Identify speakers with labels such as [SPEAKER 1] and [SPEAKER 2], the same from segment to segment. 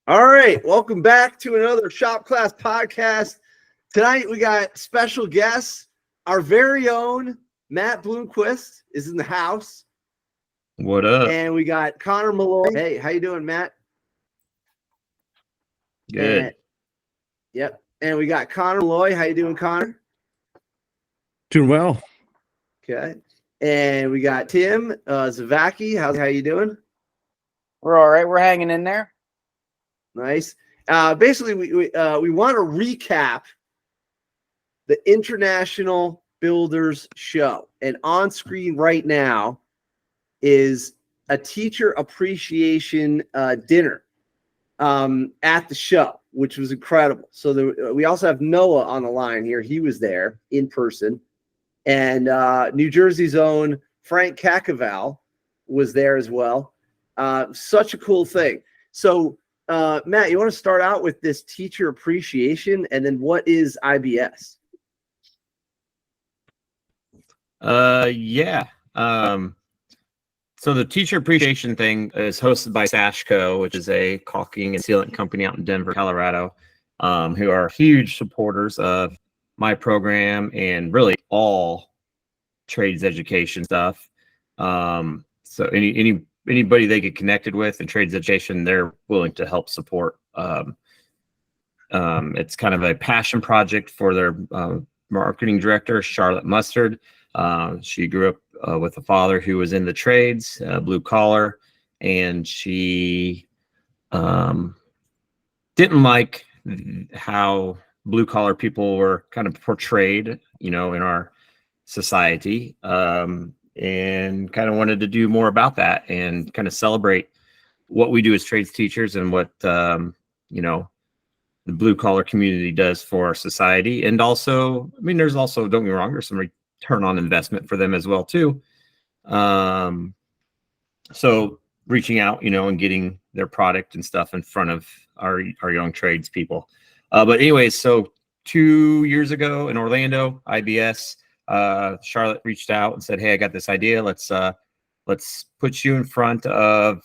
[SPEAKER 1] All right, welcome back to another Shop Class podcast. Tonight we got special guests. Our very own Matt Bloomquist is in the house.
[SPEAKER 2] What up?
[SPEAKER 1] And we got Connor Malloy. Hey, how you doing, Matt?
[SPEAKER 2] Good.
[SPEAKER 1] Yep. And we got Connor Malloy. How you doing, Connor?
[SPEAKER 3] Doing well.
[SPEAKER 1] Okay. And we got Tim Zavacki. How you doing?
[SPEAKER 4] We're all right. We're hanging in there.
[SPEAKER 1] Nice. Basically, we want to recap the International Builders Show, and on screen right now is a teacher appreciation dinner at the show, which was incredible. So we also have Noah on the line here. He was there in person, and New Jersey's own Frank Cacaval was there as well. Such a cool thing. So. Matt, you want to start out with this teacher appreciation, and then what is IBS?
[SPEAKER 2] Yeah. So the teacher appreciation thing is hosted by Sashco, which is a caulking and sealant company out in Denver, Colorado, who are huge supporters of my program and really all trades education stuff. So anybody they get connected with in trades education, they're willing to help support. It's kind of a passion project for their marketing director, Charlotte Mustard. She grew up with a father who was in the trades, blue collar, and she didn't like how blue collar people were kind of portrayed, in our society. And kind of wanted to do more about that and kind of celebrate what we do as trades teachers and what, the blue collar community does for our society. And also, there's also, don't get me wrong, there's some return on investment for them as well, too. So reaching out, and getting their product and stuff in front of our young trades people. But anyways, so 2 years ago in Orlando, IBS, Charlotte reached out and said, "Hey, I got this idea. Let's put you in front of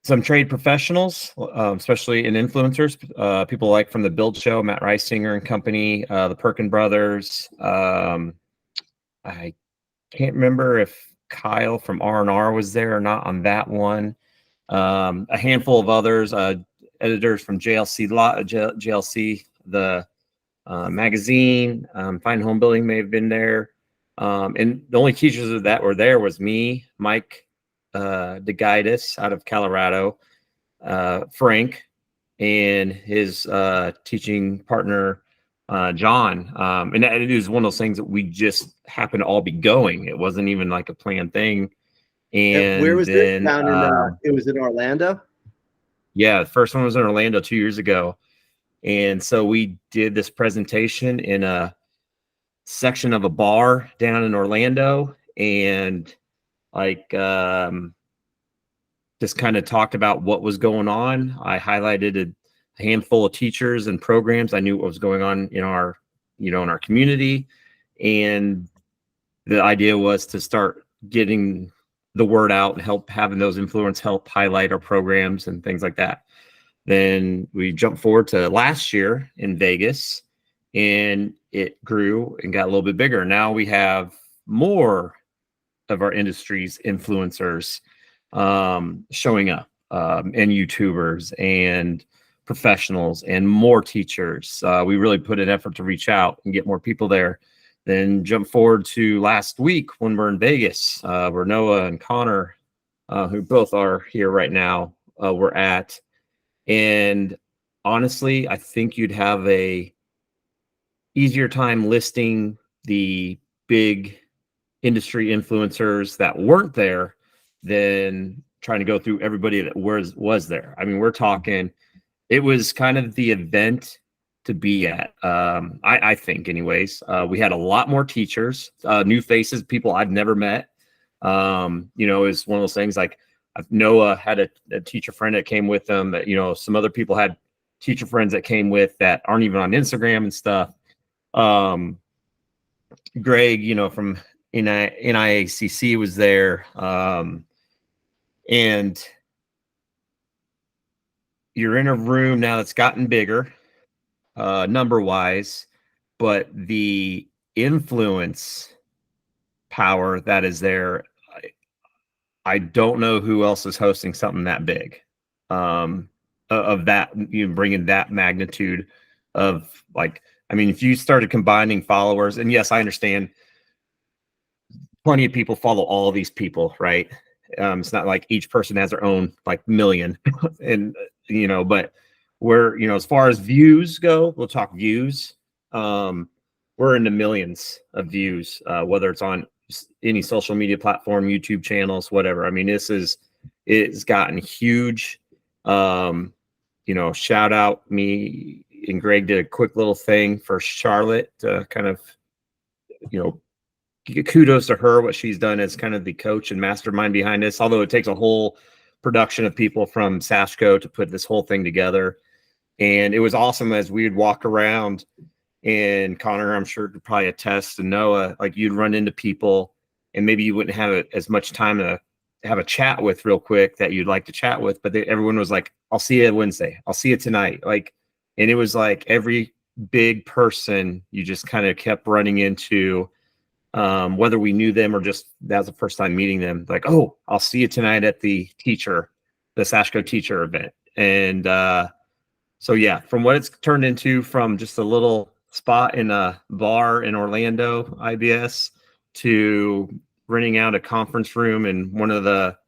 [SPEAKER 2] some trade professionals, especially in influencers, people like from the Build Show, Matt Reisinger and company, the Perkin brothers. I can't remember if Kyle from R&R was there or not on that one. A handful of others, editors from JLC, the magazine, Fine Home Building may have been there. And the only teachers that were there was me, Mike DeGuidis out of Colorado, Frank, and his teaching partner, John. And it was one of those things that we just happened to all be going. It wasn't even like a planned thing. And
[SPEAKER 1] where was
[SPEAKER 2] then,
[SPEAKER 1] this? It was in Orlando?
[SPEAKER 2] Yeah, the first one was in Orlando 2 years ago. And so we did this presentation in a section of a bar down in Orlando, and just kind of talked about what was going on. I highlighted a handful of teachers and programs. I knew what was going on in our community. And the idea was to start getting the word out and help having those influencers help highlight our programs and things like that. Then we jumped forward to last year in Vegas, and it grew and got a little bit bigger. Now we have more of our industry's influencers showing up, and YouTubers and professionals and more teachers. We really put an effort to reach out and get more people there. Then jump forward to last week when we're in Vegas, where Noah and Connor, who both are here right now, were at. And honestly, I think you'd have a easier time listing the big industry influencers that weren't there than trying to go through everybody that was there. We're talking, it was kind of the event to be at. I think anyways, we had a lot more teachers, new faces, people I'd never met. It's one of those things like Noah had a teacher friend that came with them that, some other people had teacher friends that came with that aren't even on Instagram and stuff. Greg, from NIACC was there. And you're in a room now that's gotten bigger, number wise, but the influence power that is there, I don't know who else is hosting something that big, of that, you know, bringing that magnitude of, like, I mean, if you started combining followers, and yes, I understand plenty of people follow all these people, right? It's not like each person has their own like million, and you know, but we're, you know, as far as views go, we'll talk views. We're in the millions of views, whether it's on any social media platform, YouTube channels, whatever. I mean, it's gotten huge. You know, shout out, me and Greg did a quick little thing for Charlotte to kind of, you know, kudos to her, what she's done as kind of the coach and mastermind behind this, although it takes a whole production of people from Sashco to put this whole thing together. And it was awesome as we'd walk around, and Connor, I'm sure, could probably attest, and Noah, like, you'd run into people and maybe you wouldn't have as much time to have a chat with real quick that you'd like to chat with, but everyone was like, I'll see you Wednesday, I'll see you tonight. Like, and it was like every big person you just kind of kept running into, whether we knew them or just that was the first time meeting them, like, oh, I'll see you tonight at the Sashco teacher event. And so yeah, from what it's turned into, from just a little spot in a bar in Orlando, IBS, to renting out a conference room in one of the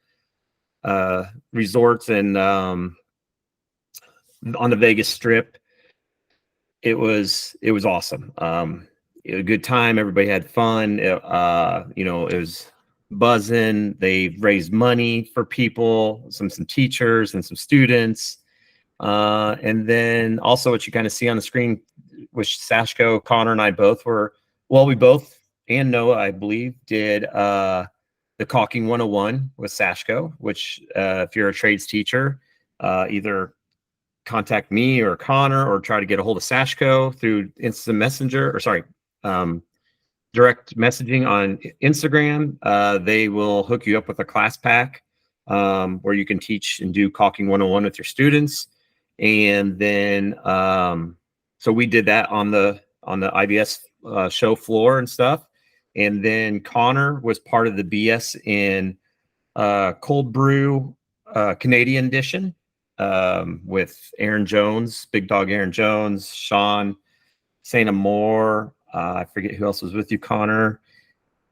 [SPEAKER 2] resorts and on the Vegas Strip, it was awesome. It was a good time. Everybody had fun. You know, it was buzzing. They raised money for people, some teachers and some students. And then also what you kind of see on the screen, which Sashco, Connor and I both were, well, we both, and Noah, I believe, did the Caulking 101 with Sashco, which if you're a trades teacher, either contact me or Connor or try to get a hold of Sashco through instant messenger, or sorry, direct messaging on Instagram. They will hook you up with a class pack where you can teach and do Caulking 101 with your students. And then so we did that on the IBS show floor and stuff. And then Connor was part of the BS in cold brew Canadian edition with Aaron Jones, Big Dog Aaron Jones, Sean St. Amour. I forget who else was with you, Connor.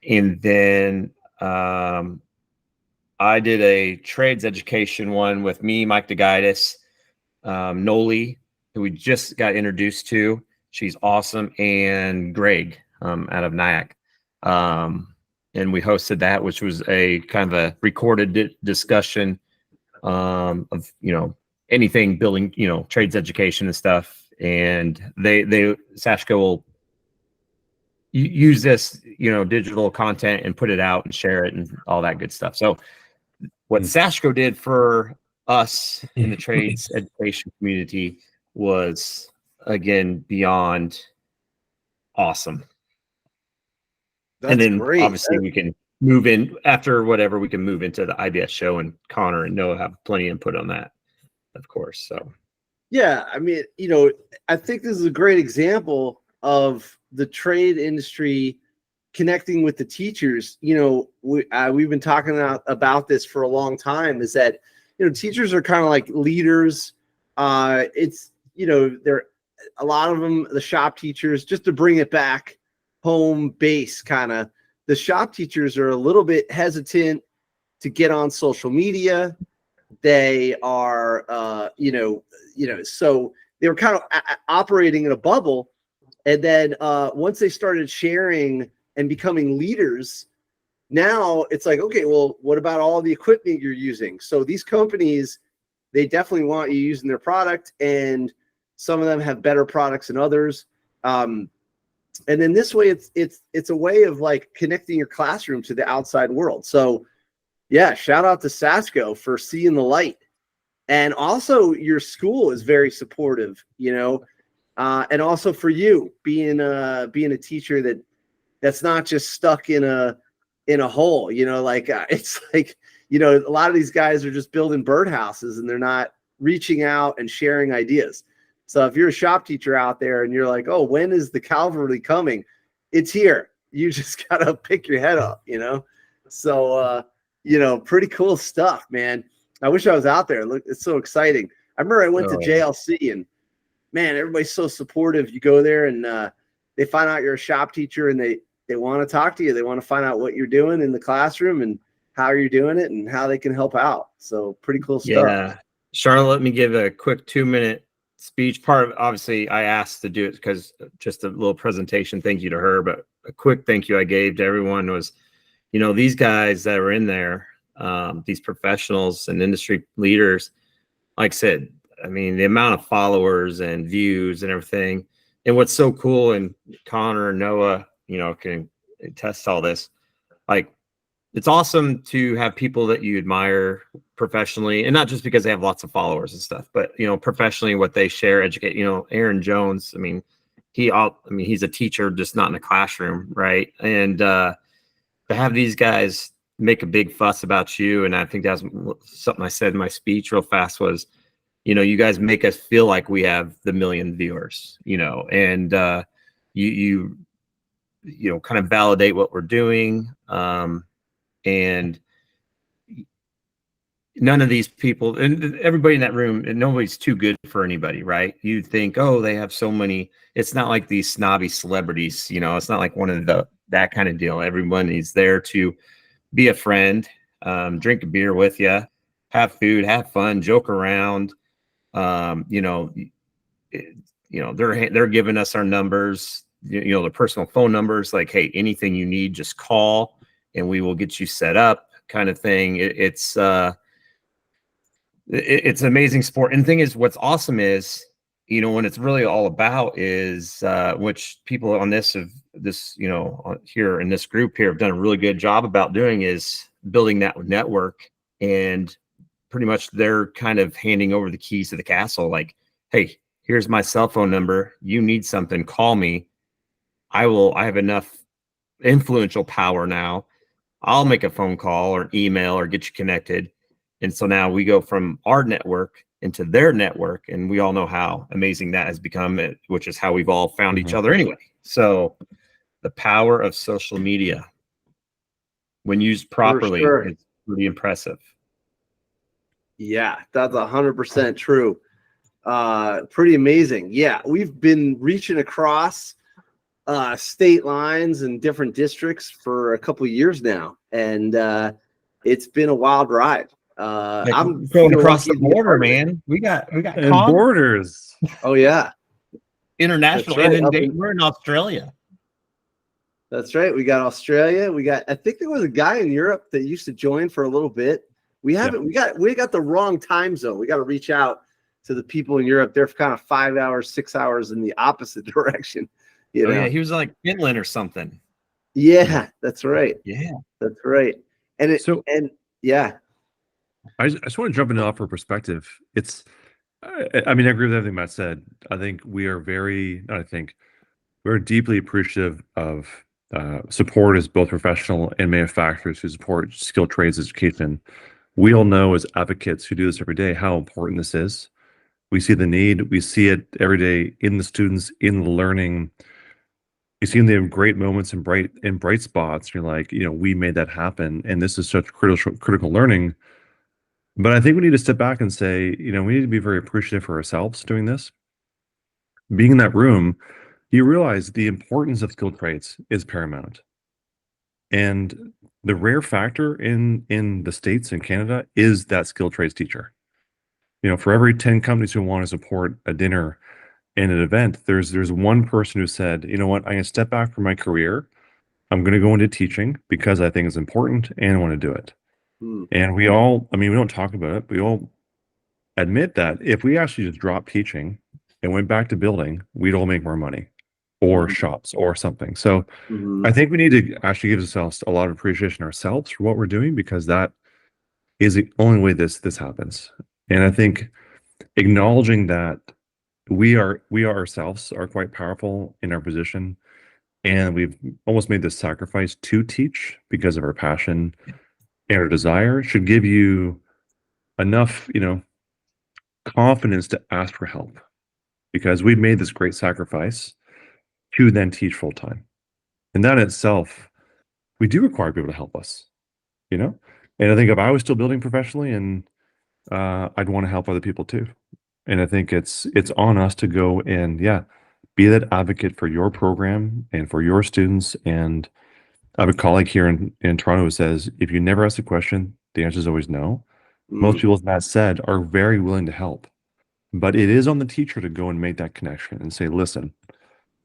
[SPEAKER 2] And then I did a trades education one with me, Mike DeGuidis, Noli, who we just got introduced to. She's awesome. And Greg out of Nyack. And we hosted that, which was a kind of a recorded discussion of, you know, anything building, you know, trades education and stuff. And they Sashco will use this, you know, digital content and put it out and share it and all that good stuff. So what Sashco did for us in the trades education community was, again, beyond awesome.
[SPEAKER 1] That's
[SPEAKER 2] and then
[SPEAKER 1] great.
[SPEAKER 2] Obviously we can move in after whatever, we can move into the IBS show, and Connor and Noah have plenty of input on that, of course. So
[SPEAKER 1] yeah, I mean, you know, I think this is a great example of the trade industry connecting with the teachers. You know, we've been talking about this for a long time, is that, you know, teachers are kind of like leaders. It's, you know, they're a lot of them, the shop teachers, just to bring it back home base kind of, the shop teachers are a little bit hesitant to get on social media. They are, you know, so they were kind of operating in a bubble. And then once they started sharing and becoming leaders, now it's like, okay, well, what about all the equipment you're using? So these companies, they definitely want you using their product, and some of them have better products than others. And then this way, it's a way of like connecting your classroom to the outside world. So yeah, shout out to Sashco for seeing the light. And also your school is very supportive, you know, and also for you being a teacher that's not just stuck in a hole, you know, like it's like, you know, a lot of these guys are just building birdhouses and they're not reaching out and sharing ideas. So if you're a shop teacher out there and you're like, oh, when is the cavalry coming? It's here. You just got to pick your head up, So, pretty cool stuff, man. I wish I was out there. Look, it's so exciting. I remember I went to JLC and man, everybody's so supportive. You go there and they find out you're a shop teacher and they want to talk to you. They want to find out what you're doing in the classroom and how you're doing it and how they can help out. So pretty cool stuff.
[SPEAKER 2] Yeah. Charlotte, let me give a quick 2-minute speech. Part of, obviously, I asked to do it because just a little presentation. Thank you to her, but a quick thank you I gave to everyone was, these guys that are in there, these professionals and industry leaders, like I said, I mean, the amount of followers and views and everything. And what's so cool, and Connor and Noah, can attest all this, like, it's awesome to have people that you admire professionally, and not just because they have lots of followers and stuff, but professionally, what they share, educate. Aaron Jones. I mean, he's a teacher, just not in a classroom, right? And to have these guys make a big fuss about you, and I think that's something I said in my speech real fast was, you guys make us feel like we have the million viewers, and you kind of validate what we're doing. And none of these people and everybody in that room, and nobody's too good for anybody, right? You think, oh, they have so many. It's not like these snobby celebrities, it's not like one of that kind of deal. Everyone is there to be a friend, drink a beer with you, have food, have fun, joke around. They're giving us our numbers, the personal phone numbers, like, hey, anything you need, just call and we will get you set up, kind of thing. It's an amazing sport. And the thing is, what's awesome is, when it's really all about is, which people on here in this group here have done a really good job about doing, is building that network. And pretty much they're kind of handing over the keys to the castle. Like, hey, here's my cell phone number. You need something, call me. I have enough influential power now. I'll make a phone call or email or get you connected. And so now we go from our network into their network, and we all know how amazing that has become, which is how we've all found each other anyway. So the power of social media, when used properly, is pretty impressive.
[SPEAKER 1] Yeah, that's 100% true. Pretty amazing. Yeah, we've been reaching across state lines and different districts for a couple of years now, and it's been a wild ride. I'm
[SPEAKER 2] going across the border, man. We got
[SPEAKER 3] and borders.
[SPEAKER 1] Oh yeah,
[SPEAKER 2] international,
[SPEAKER 1] right.
[SPEAKER 2] And we're in Australia.
[SPEAKER 1] That's right. We got Australia. I think there was a guy in Europe that used to join for a little bit. We haven't. Yeah. We got the wrong time zone. We got to reach out to the people in Europe. They're kind of 5 hours, 6 hours in the opposite direction.
[SPEAKER 2] Yeah, he was like Finland or something.
[SPEAKER 1] Yeah, that's right.
[SPEAKER 2] Yeah,
[SPEAKER 1] that's right. And yeah.
[SPEAKER 3] I just want to jump into offer perspective. I mean, I agree with everything Matt said. I think we are we're deeply appreciative of support as both professional and manufacturers who support skilled trades education. We all know as advocates who do this every day how important this is. We see the need. We see it every day in the students, in the learning. You see them great moments and bright spots. You're like, we made that happen, and this is such critical learning. But I think we need to step back and say, we need to be very appreciative for ourselves doing this. Being in that room, you realize the importance of skilled trades is paramount. And the rare factor in the States and Canada is that skilled trades teacher. For every 10 companies who want to support a dinner and an event, there's one person who said, you know what, I'm going to step back from my career. I'm going to go into teaching because I think it's important and I want to do it. And we all, we don't talk about it. We all admit that if we actually just dropped teaching and went back to building, we'd all make more money or shops or something. So I think we need to actually give ourselves a lot of appreciation ourselves for what we're doing, because that is the only way this happens. And I think acknowledging that we ourselves are quite powerful in our position, and we've almost made this sacrifice to teach because of our passion and our desire should give you enough, confidence to ask for help, because we've made this great sacrifice to then teach full time. And that in itself, we do require people to help us, you know? And I think if I was still building professionally, and I'd want to help other people too. And I think it's on us to go and be that advocate for your program and for your students. And I have a colleague here in Toronto who says, if you never ask a question, the answer is always no. Most people, as Matt said, are very willing to help. But it is on the teacher to go and make that connection and say, listen,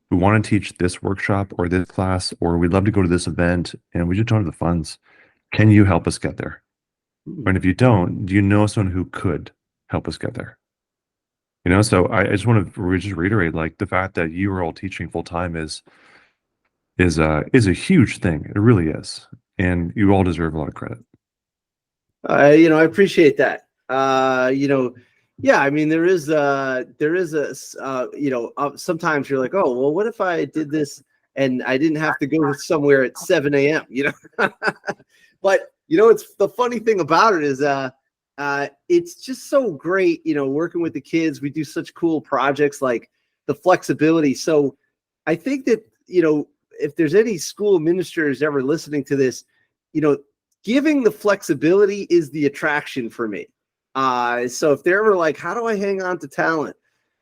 [SPEAKER 3] we want to teach this workshop or this class, or we'd love to go to this event and we just don't have the funds. Can you help us get there? And if you don't, do you know someone who could help us get there? You know, so I just want to just reiterate, like, the fact that you are all teaching full time is a huge thing. It really is, and you all deserve a lot of credit.
[SPEAKER 1] I appreciate that. I mean, there is sometimes you're like, oh, well, what if I did this and I didn't have to go somewhere at 7 a.m., but it's the funny thing about it is, it's just so great, working with the kids. We do such cool projects, like the flexibility. So I think that, if there's any school administrators ever listening to this, giving the flexibility is the attraction for me. So if they're ever like, how do I hang on to talent?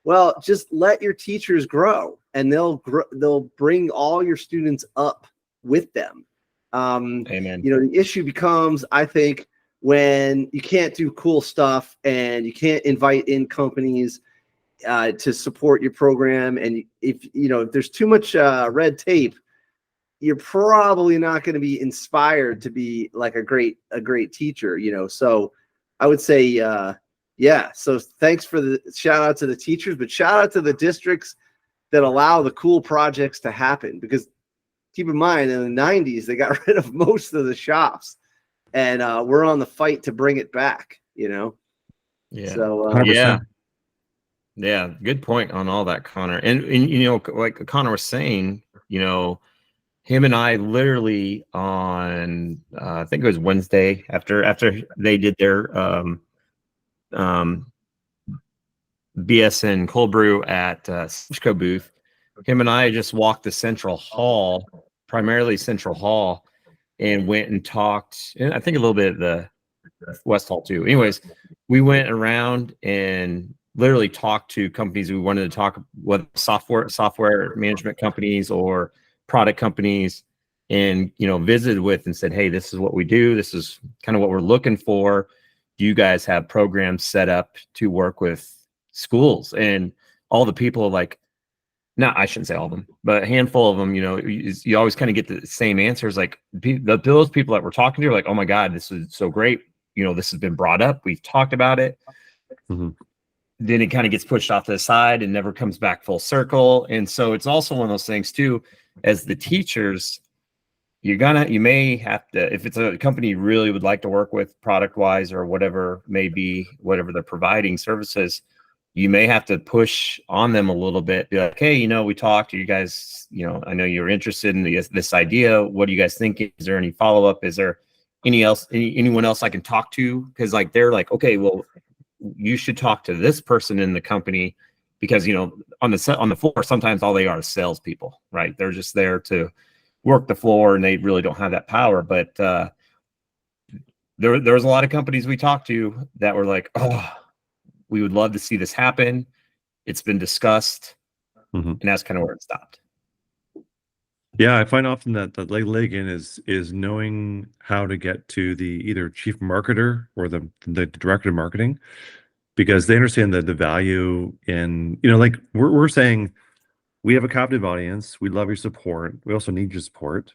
[SPEAKER 1] Well, just let your teachers grow, and they'll bring all your students up with them.
[SPEAKER 2] Amen.
[SPEAKER 1] The issue becomes, I think, when you can't do cool stuff and you can't invite in companies to support your program, and if there's too much red tape, you're probably not going to be inspired to be like a great teacher. So I would say, so thanks for the shout out to the teachers, but shout out to the districts that allow the cool projects to happen, because keep in mind, in the 90s, they got rid of most of the shops, and we're on the fight to bring it back,
[SPEAKER 2] Yeah.
[SPEAKER 1] So,
[SPEAKER 3] 100%.
[SPEAKER 2] Yeah. Good point on all that, Connor. And like Connor was saying, him and I literally on, I think it was Wednesday after they did their, BS and cold brew at Cisco booth, him and I just walked the Central Hall, primarily Central Hall, and went and talked, and I think a little bit at the West Hall too. Anyways, we went around and literally talked to companies we wanted to talk, what software management companies or product companies, and visited with and said, hey, this is what we do. This is kind of what we're looking for. Do you guys have programs set up to work with schools? And all the people, like, no, I shouldn't say all of them, but a handful of them, you always kind of get the same answers. Like those people that we're talking to are like, oh my God, this is so great. This has been brought up. We've talked about it.
[SPEAKER 3] Mm-hmm.
[SPEAKER 2] Then it kind of gets pushed off to the side and never comes back full circle. And so it's also one of those things too, as the teachers, you may have to, if it's a company you really would like to work with product wise or whatever whatever they're providing services, you may have to push on them a little bit. Be like, hey, we talked to you guys, I know you're interested in this idea. What do you guys think? Is there any follow-up? Is there anyone else I can talk to? Because like, they're like, okay, well, you should talk to this person in the company, because, on the floor, sometimes all they are is salespeople, right? They're just there to work the floor, and they really don't have that power. But there was a lot of companies we talked to that were like, oh, we would love to see this happen. It's been discussed, and that's kind of where it stopped.
[SPEAKER 3] Yeah, I find often that the leg in is knowing how to get to the either chief marketer or the director of marketing, because they understand the value in, like we're saying, we have a captive audience. We love your support. We also need your support.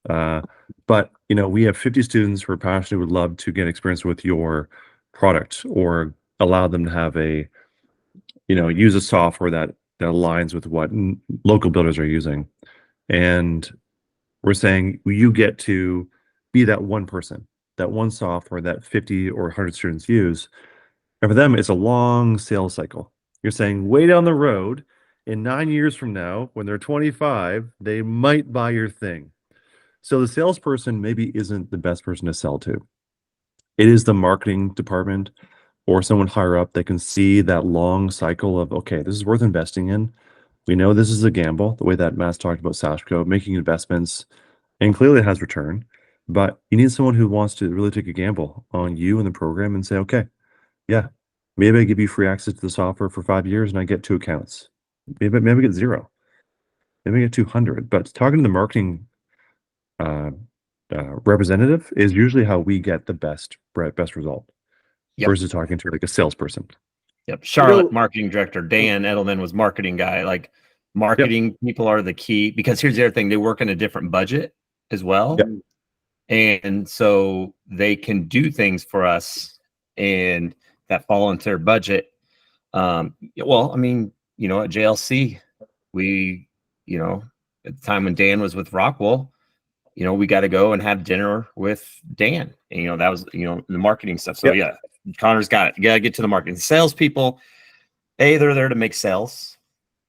[SPEAKER 3] But we have 50 students who are passionate, would love to get experience with your product, or allow them to have use a software that aligns with what local builders are using. And we're saying you get to be that one person, that one software that 50 or 100 students use. And for them, it's a long sales cycle. You're saying way down the road, in 9 years from now, when they're 25, they might buy your thing. So the salesperson maybe isn't the best person to sell to. It is the marketing department, or someone higher up that can see that long cycle of, okay, this is worth investing in. We know this is a gamble, the way that Matt's talked about Sashko, making investments, and clearly it has return. But you need someone who wants to really take a gamble on you and the program and say, okay, yeah, maybe I give you free access to the software for 5 years and I get 2 accounts. Maybe I get 0. Maybe I get 200. But talking to the marketing uh, representative is usually how we get the best result
[SPEAKER 2] Yep.
[SPEAKER 3] versus talking to like a salesperson.
[SPEAKER 2] Yep. Charlotte, marketing director, Dan Edelman was marketing guy. Like marketing people are the key, because here's the other thing. They work in a different budget as well.
[SPEAKER 3] Yep.
[SPEAKER 2] And so they can do things for us and that fall into their budget. Well, I mean, you know, at JLC, we, you know, at the time when Dan was with Rockwell, you know, we got to go and have dinner with Dan. And, you know, that was, you know, the marketing stuff. So yeah, Connor's got it. You got to get to the marketing. Salespeople, they're there to make sales.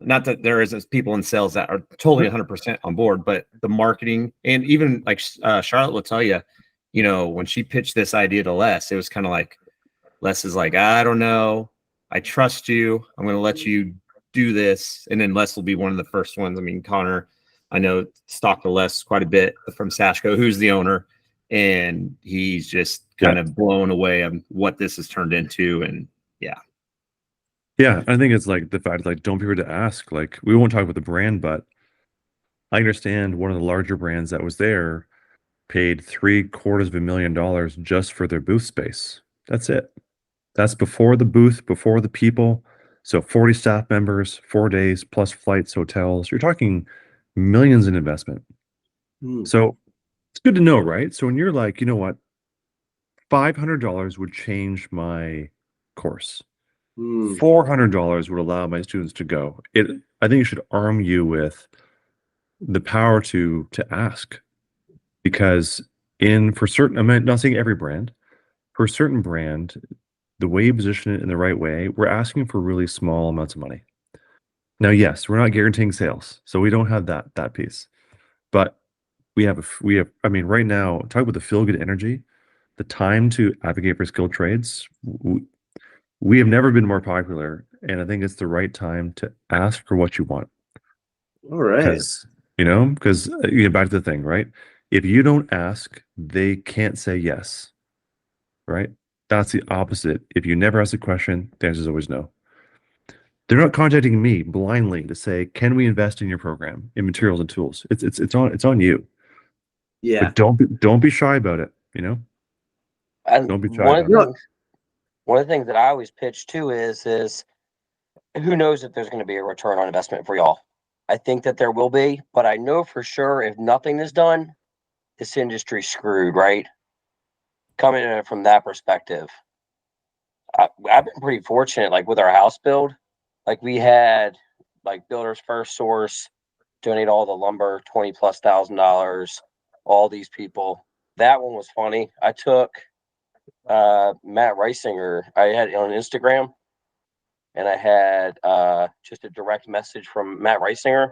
[SPEAKER 2] Not that there isn't people in sales that are totally 100% on board, but the marketing, and even like Charlotte will tell you, you know, when she pitched this idea to Les, it was kind of like, Les is like, I don't know. I trust you. I'm going to let you do this. And then Les will be one of the first ones. I mean, Connor, I know, stalked Les quite a bit from Sashko, who's the owner, and he's just kind of blown away on what this has turned into. And
[SPEAKER 3] yeah, I think it's like the fact, like, don't be afraid to ask. Like, we won't talk about the brand, but I understand one of the larger brands that was there paid $750,000 just for their booth space. That's it. That's before the booth, before the people. So 40 staff members, 4 days, plus flights, hotels. You're talking millions in investment. So it's good to know, right? So when you're like, you know what, $500 would change my course. $400 would allow my students to go. I think it should arm you with the power to ask, because for certain, I'm not saying every brand, for a certain brand, the way you position it in the right way, we're asking for really small amounts of money. Now, yes, we're not guaranteeing sales, so we don't have that piece, but we have. I mean, right now, talk about the feel good energy, the time to advocate for skilled trades. We have never been more popular, and I think it's the right time to ask for what you want.
[SPEAKER 1] All right.
[SPEAKER 3] Because back to the thing, right? If you don't ask, they can't say yes, right? That's the opposite. If you never ask a question, the answer is always no. They're not contacting me blindly to say, "Can we invest in your program in materials and tools?" It's on you.
[SPEAKER 1] Yeah.
[SPEAKER 3] But don't be shy about it. You know.
[SPEAKER 4] And
[SPEAKER 3] Don't be shy about it.
[SPEAKER 4] One of the things that I always pitch too is who knows if there's going to be a return on investment for y'all. I think that there will be, but I know for sure if nothing is done, this industry's screwed, right? Coming at it from that perspective, I've been pretty fortunate, like with our house build, like we had like Builders First Source donate all the lumber, $20,000+, all these people. That one was funny. I took Matt Reisinger, I had on Instagram, and I had just a direct message from Matt Reisinger,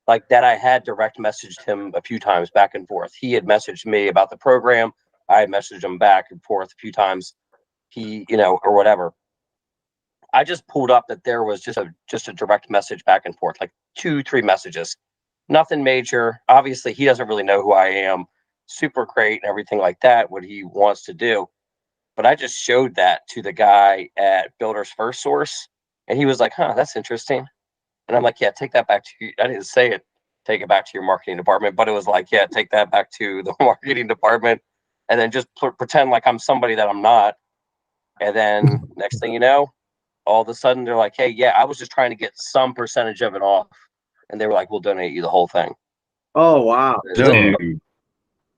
[SPEAKER 4] like that. I had direct messaged him a few times back and forth. He had messaged me about the program. I had messaged him back and forth a few times. He, or whatever. I just pulled up that there was just a direct message back and forth, like 2-3 messages. Nothing major. Obviously, he doesn't really know who I am. Super great and everything like that, what he wants to do. But I just showed that to the guy at Builders First Source, and he was like, "Huh, that's interesting." And I'm like, "Yeah, take that back to you." I didn't say it, take it back to your marketing department, but it was like, "Yeah, take that back to the marketing department," and then just pretend like I'm somebody that I'm not. And then next thing you know, all of a sudden they're like, "Hey, yeah, I was just trying to get some percentage of it off," and they were like, "We'll donate you the whole thing."
[SPEAKER 1] Oh wow.
[SPEAKER 2] Dude,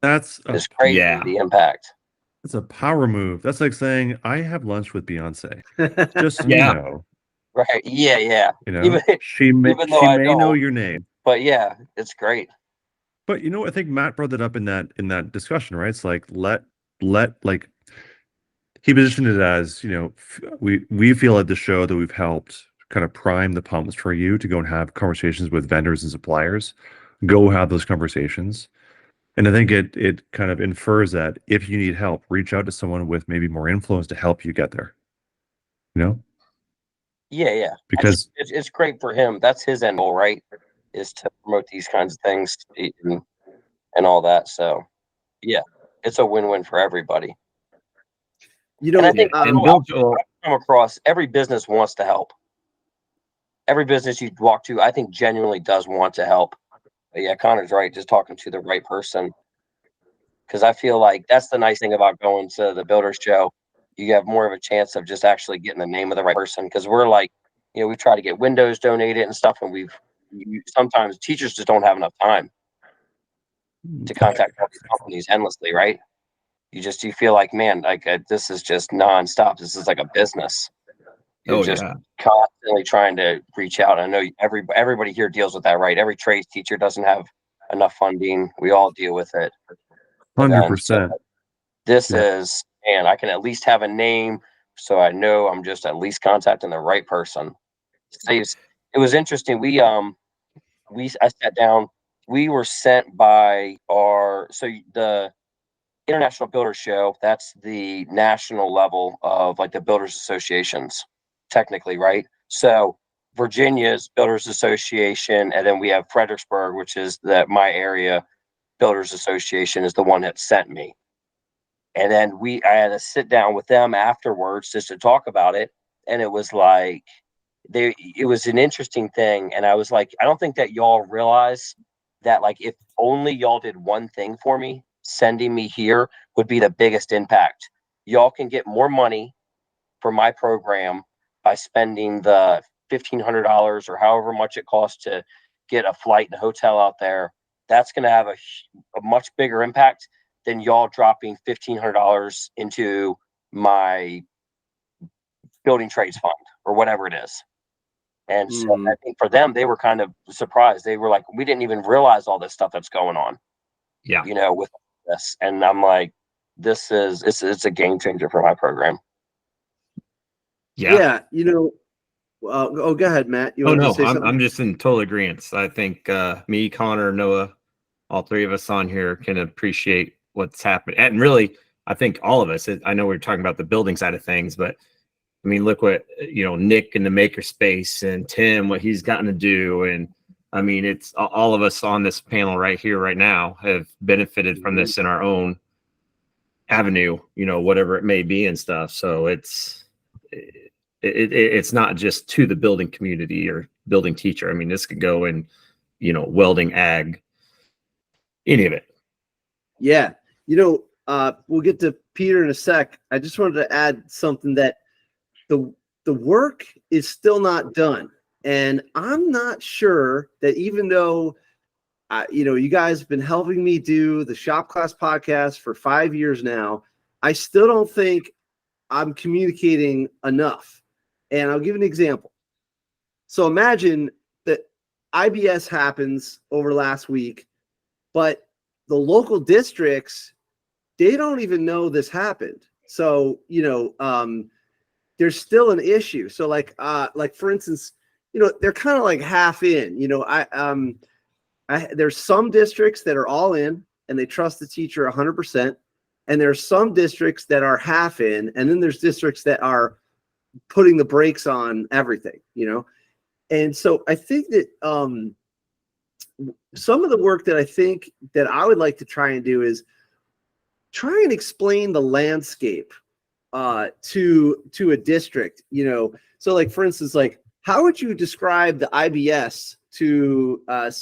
[SPEAKER 3] That's
[SPEAKER 4] It's crazy, the impact.
[SPEAKER 3] That's a power move. That's like saying, "I have lunch with Beyonce." Just so
[SPEAKER 2] Yeah.
[SPEAKER 3] you know.
[SPEAKER 4] Right. Yeah.
[SPEAKER 3] You know,
[SPEAKER 4] Even
[SPEAKER 3] she may know your name.
[SPEAKER 4] But yeah, it's great.
[SPEAKER 3] But I think Matt brought that up in that discussion, right? It's like let like he positioned it as, we feel at the show that we've helped kind of prime the pumps for you to go and have conversations with vendors and suppliers. Go have those conversations. And I think it kind of infers that if you need help, reach out to someone with maybe more influence to help you get there.
[SPEAKER 4] Yeah.
[SPEAKER 3] Because
[SPEAKER 4] It's great for him. That's his end goal, right? Is to promote these kinds of things and all that. So, yeah, it's a win-win for everybody.
[SPEAKER 1] You
[SPEAKER 4] And
[SPEAKER 1] know,
[SPEAKER 4] I think
[SPEAKER 2] And Bill Joel,
[SPEAKER 4] come across every business wants to help. Every business you walk to, I think genuinely does want to help. But yeah, Connor's right. Just talking to the right person. Because I feel like that's the nice thing about going to the builder show. You have more of a chance of just actually getting the name of the right person. Because we're like, we try to get windows donated and stuff, and sometimes teachers just don't have enough time to contact all these companies endlessly, right? You feel like, man, like this is just nonstop. This is like a business. You're just constantly trying to reach out. I know everybody here deals with that, right? Every trades teacher doesn't have enough funding. We all deal with it.
[SPEAKER 3] 100%.
[SPEAKER 4] This is, and I can at least have a name, so I know I'm just at least contacting the right person. It was interesting. I sat down. We were sent by the International Builders Show. That's the national level of like the builders associations, technically, right? So Virginia's Builders Association, and then we have Fredericksburg, which is my area Builders Association, is the one that sent me. And then I had to sit down with them afterwards just to talk about it. And it was like, it was an interesting thing. And I was like, I don't think that y'all realize that, like, if only y'all did one thing for me, sending me here would be the biggest impact. Y'all can get more money for my program by spending the $1,500 or however much it costs to get a flight and a hotel out there. That's going to have a much bigger impact than y'all dropping $1,500 into my building trades fund or whatever it is. And so I think for them, they were kind of surprised. They were like, we didn't even realize all this stuff that's going on.
[SPEAKER 2] Yeah.
[SPEAKER 4] With this. And I'm like, it's a game changer for my program.
[SPEAKER 1] Yeah. Go ahead, Matt.
[SPEAKER 2] I'm just in total agreement. I think me, Connor, Noah, all three of us on here can appreciate what's happening. And really, I think all of us, I know we're talking about the building side of things, but I mean, look what, Nick in the makerspace and Tim, what he's gotten to do. And I mean, it's all of us on this panel right here, right now have benefited from this in our own avenue, whatever it may be and stuff. So it's not just to the building community or building teacher. I mean, this could go in, welding, ag, any of it.
[SPEAKER 1] Yeah. We'll get to Peter in a sec. I just wanted to add something that the work is still not done. And I'm not sure that even though, you guys have been helping me do the Shop Class podcast for 5 years now, I still don't think I'm communicating enough. And I'll give an example. So imagine that IBS happens over last week, but the local districts, they don't even know this happened. So, there's still an issue. So like for instance, they're kind of like half in, there's some districts that are all in and they trust the teacher 100%. And there's some districts that are half in, and then there's districts that are putting the brakes on everything, And so I think that some of the work that I think that I would like to try and do is try and explain the landscape to a district, So like, for instance, like how would you describe the IBS to a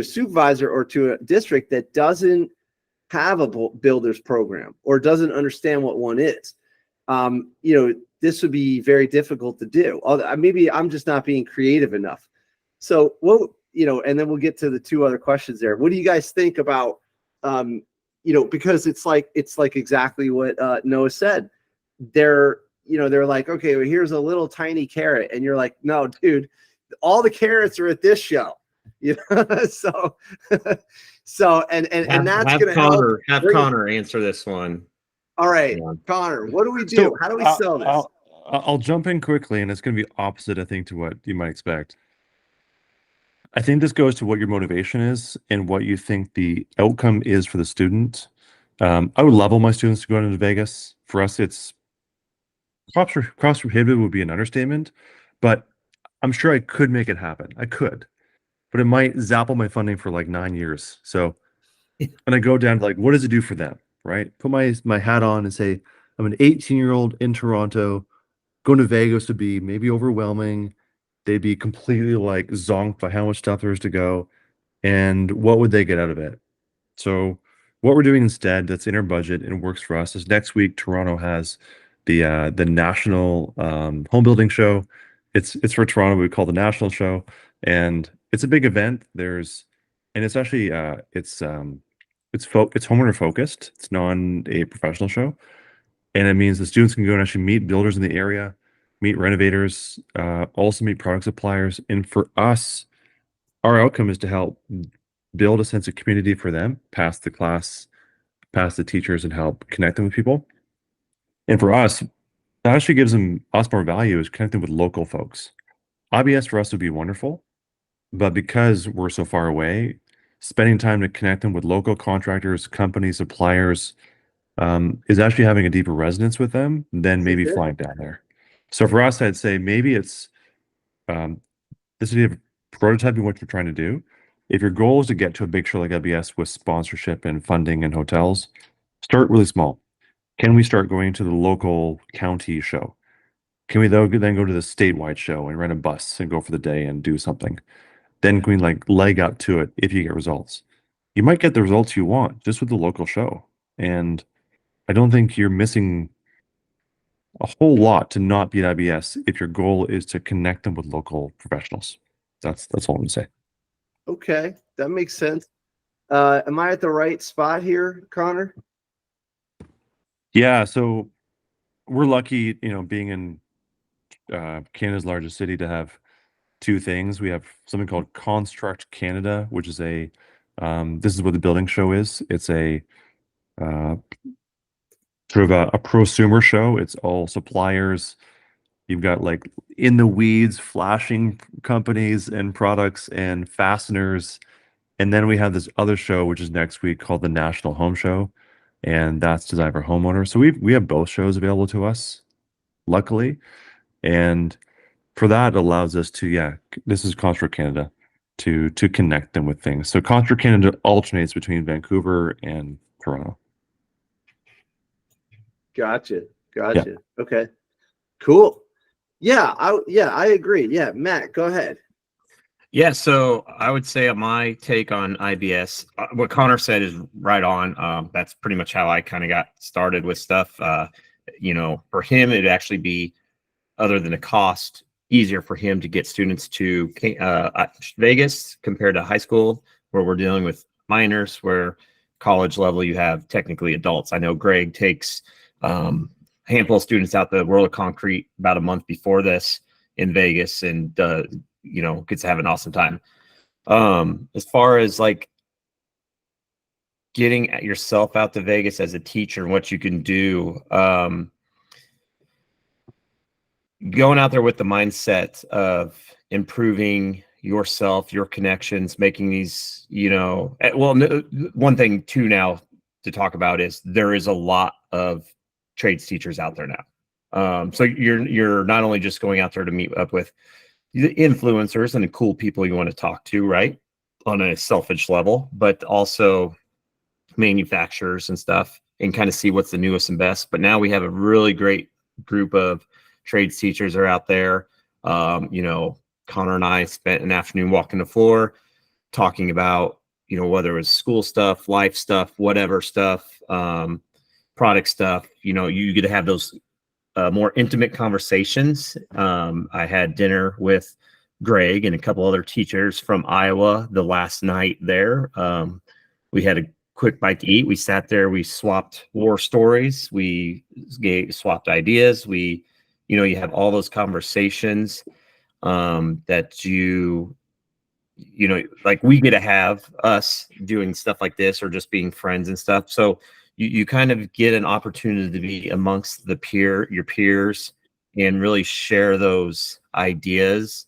[SPEAKER 1] supervisor or to a district that doesn't have a builder's program or doesn't understand what one is? This would be very difficult to do. Maybe I'm just not being creative enough. So and then we'll get to the two other questions there. What do you guys think about, because it's like exactly what Noah said. They're like, okay, well, here's a little tiny carrot. And you're like, no, dude, all the carrots are at this show. So and that's going to help.
[SPEAKER 2] Have Connor answer this one.
[SPEAKER 1] All right, Connor, what do we do? How do we sell this?
[SPEAKER 3] I'll jump in quickly, and it's going to be opposite, I think, to what you might expect. I think this goes to what your motivation is and what you think the outcome is for the student. I would love all my students to go into Vegas. For us, it's cost prohibitive would be an understatement, but I'm sure I could make it happen. I could, but it might zap all my funding for like 9 years. So when I go down to like, what does it do for them? Right? Put my hat on and say, I'm an 18-year-old in Toronto. Going to Vegas would be maybe overwhelming. They'd be completely like zonked by how much stuff there is to go. And what would they get out of it? So what we're doing instead that's in our budget and works for us is next week Toronto has the national home building show. It's for Toronto. We call it the national show, and it's a big event. It's actually it's homeowner focused. It's not a professional show, and it means the students can go and actually meet builders in the area, meet renovators, also meet product suppliers. And for us, our outcome is to help build a sense of community for them, pass the class, pass the teachers, and help connect them with people. And for us, that actually gives us more value is connecting with local folks. IBS for us would be wonderful, but because we're so far away, spending time to connect them with local contractors, companies, suppliers, is actually having a deeper resonance with them than maybe
[SPEAKER 1] Okay.
[SPEAKER 3] flying down there. So for us, I'd say maybe it's this idea of prototyping what you're trying to do. If your goal is to get to a big show like IBS with sponsorship and funding and hotels, start really small. Can we start going to the local county show? Can we then go to the statewide show and rent a bus and go for the day and do something? Then can we like leg up to it if you get results? You might get the results you want just with the local show. And I don't think you're missing a whole lot to not beat IBS if your goal is to connect them with local professionals. That's all I'm gonna say.
[SPEAKER 1] Okay, that makes sense. Am I at the right spot here, Connor?
[SPEAKER 3] Yeah, so we're lucky, being in Canada's largest city to have two things. We have something called Construct Canada, which is this is what the building show is. It's a uh, sort of a prosumer show. It's all suppliers. You've got like in the weeds flashing companies and products and fasteners. And then we have this other show, which is next week called the National Home Show. And that's designed for homeowners. So we have both shows available to us, luckily. And for that, it allows us to, this is Construct Canada, to connect them with things. So Construct Canada alternates between Vancouver and Toronto.
[SPEAKER 1] Gotcha. Okay, cool. Yeah, I agree. Yeah, Matt, go ahead.
[SPEAKER 2] Yeah, so I would say my take on IBS, what Connor said is right on. That's pretty much how I kind of got started with stuff. For him, it'd actually be, other than the cost, easier for him to get students to Vegas compared to high school, where we're dealing with minors, where college level you have technically adults. I know Greg takes a handful of students out the World of Concrete about a month before this in Vegas, and gets to have an awesome time. As far as like getting yourself out to Vegas as a teacher and what you can do, going out there with the mindset of improving yourself, your connections, making these, one thing too now to talk about is there is a lot of trades teachers out there now. So you're not only just going out there to meet up with the influencers and the cool people you want to talk to, right, on a selfish level, but also manufacturers and stuff, and kind of see what's the newest and best. But now we have a really great group of trades teachers are out there. Connor and I spent an afternoon walking the floor talking about, whether it was school stuff, life stuff, whatever stuff, product stuff. You get to have those more intimate conversations. I had dinner with Greg and a couple other teachers from Iowa the last night there. We had a quick bite to eat. We sat there, we swapped war stories, we swapped ideas. You have all those conversations that like we get to have us doing stuff like this or just being friends and stuff. So you kind of get an opportunity to be amongst your peers and really share those ideas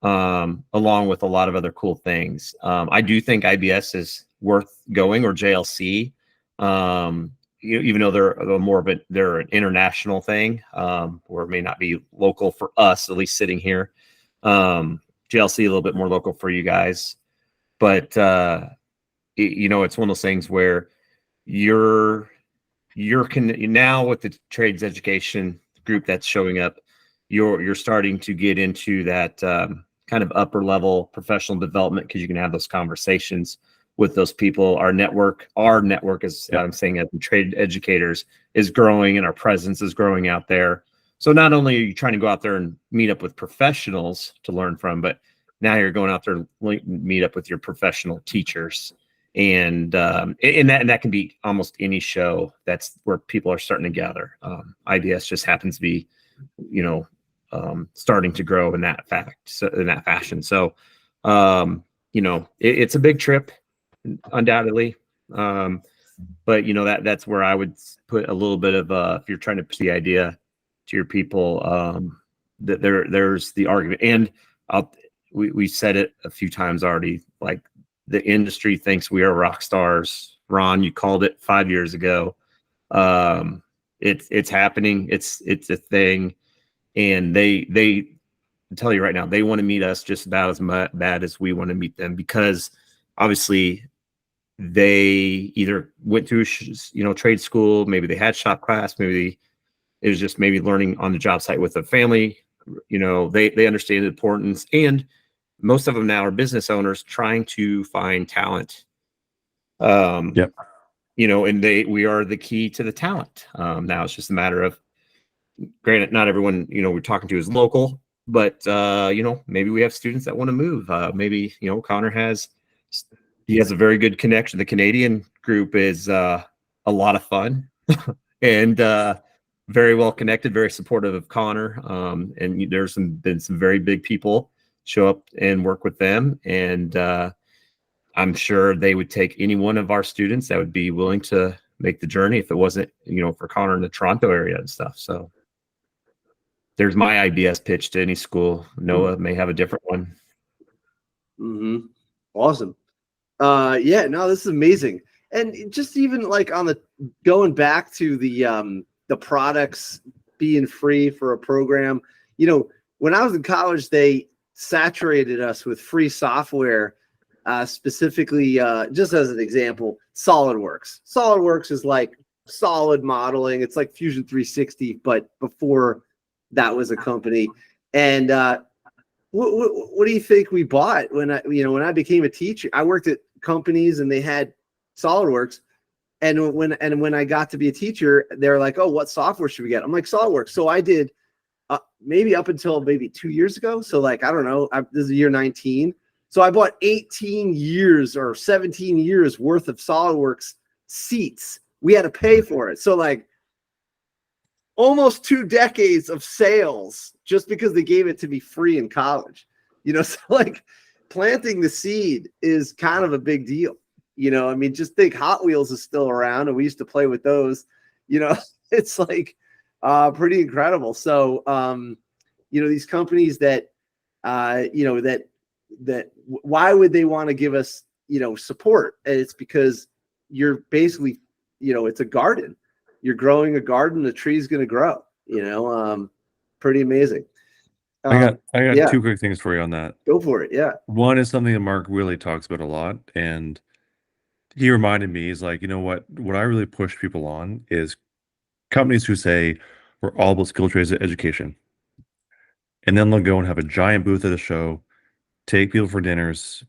[SPEAKER 2] along with a lot of other cool things. I do think IBS is worth going, or JLC. even though they're more of they're an international thing, or it may not be local for us, at least sitting here. GLC a little bit more local for you guys, but it's one of those things where you're now with the trades education group that's showing up, you're starting to get into that kind of upper level professional development, because you can have those conversations with those people. Our network is, I'm saying, as trade educators, is growing, and our presence is growing out there. So not only are you trying to go out there and meet up with professionals to learn from, but now you're going out there to meet up with your professional teachers. And that can be almost any show. That's where people are starting to gather. IBS just happens to be, starting to grow in that fashion. So, it's a big trip, undoubtedly. But that's where I would put a little bit of if you're trying to push the idea to your people, that there's the argument. And we said it a few times already, like, the industry thinks we are rock stars. Ron, you called it 5 years ago. It's happening. It's a thing. And they tell you right now, they want to meet us just about as bad as we want to meet them, because obviously they either went through, trade school, maybe they had shop class, maybe it was just maybe learning on the job site with a family. They understand the importance, and most of them now are business owners trying to find talent.
[SPEAKER 3] Yep.
[SPEAKER 2] And we are the key to the talent. Now it's just a matter of, granted, not everyone, we're talking to is local, but, maybe we have students that want to move. Maybe, Connor has a very good connection. The Canadian group is a lot of fun and very well connected, very supportive of Connor. And there's been some very big people show up and work with them. And I'm sure they would take any one of our students that would be willing to make the journey if it wasn't, for Connor in the Toronto area and stuff. So there's my IBS pitch to any school. Noah may have a different one.
[SPEAKER 1] Mm-hmm. Awesome. This is amazing. And just even like going back to the products being free for a program, when I was in college, they saturated us with free software, specifically, just as an example, SolidWorks. SolidWorks is like solid modeling. It's like Fusion 360, but before that was a company. And what do you think we bought when I became a teacher? I worked at companies and they had SolidWorks. And when I got to be a teacher, they're like, "Oh, what software should we get?" I'm like, "SolidWorks." So I did maybe up until maybe 2 years ago. So like, I don't know, this is year 19. So I bought 18 years or 17 years worth of SolidWorks seats. We had to pay for it. So like almost 2 decades of sales just because they gave it to me free in college. So like planting the seed is kind of a big deal. Just think Hot Wheels is still around and we used to play with those. It's like pretty incredible. So, these companies that why would they want to give us, support? And it's because you're basically, it's a garden. You're growing a garden, the tree's going to grow, pretty amazing.
[SPEAKER 3] I got 2 quick things for you on that.
[SPEAKER 1] Go for it. Yeah.
[SPEAKER 3] One is something that Mark really talks about a lot. And he reminded me, he's like, what I really push people on is companies who say we're all about skill trades education. And then they'll go and have a giant booth at a show, take people for dinners.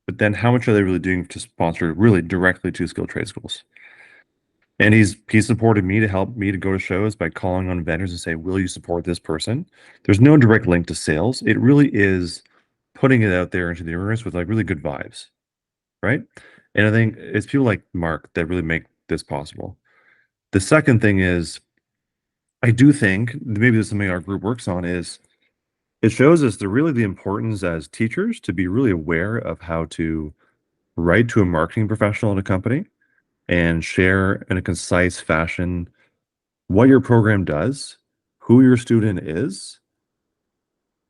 [SPEAKER 3] But then how much are they really doing to sponsor really directly to skill trade schools? And he's supported me to help me to go to shows by calling on vendors and say, will you support this person? There's no direct link to sales. It really is putting it out there into the universe with like really good vibes, right? And I think it's people like Mark that really make this possible. The second thing is, I do think maybe this is something our group works on, is it shows us the importance as teachers to be really aware of how to write to a marketing professional in a company and share in a concise fashion what your program does, who your student is,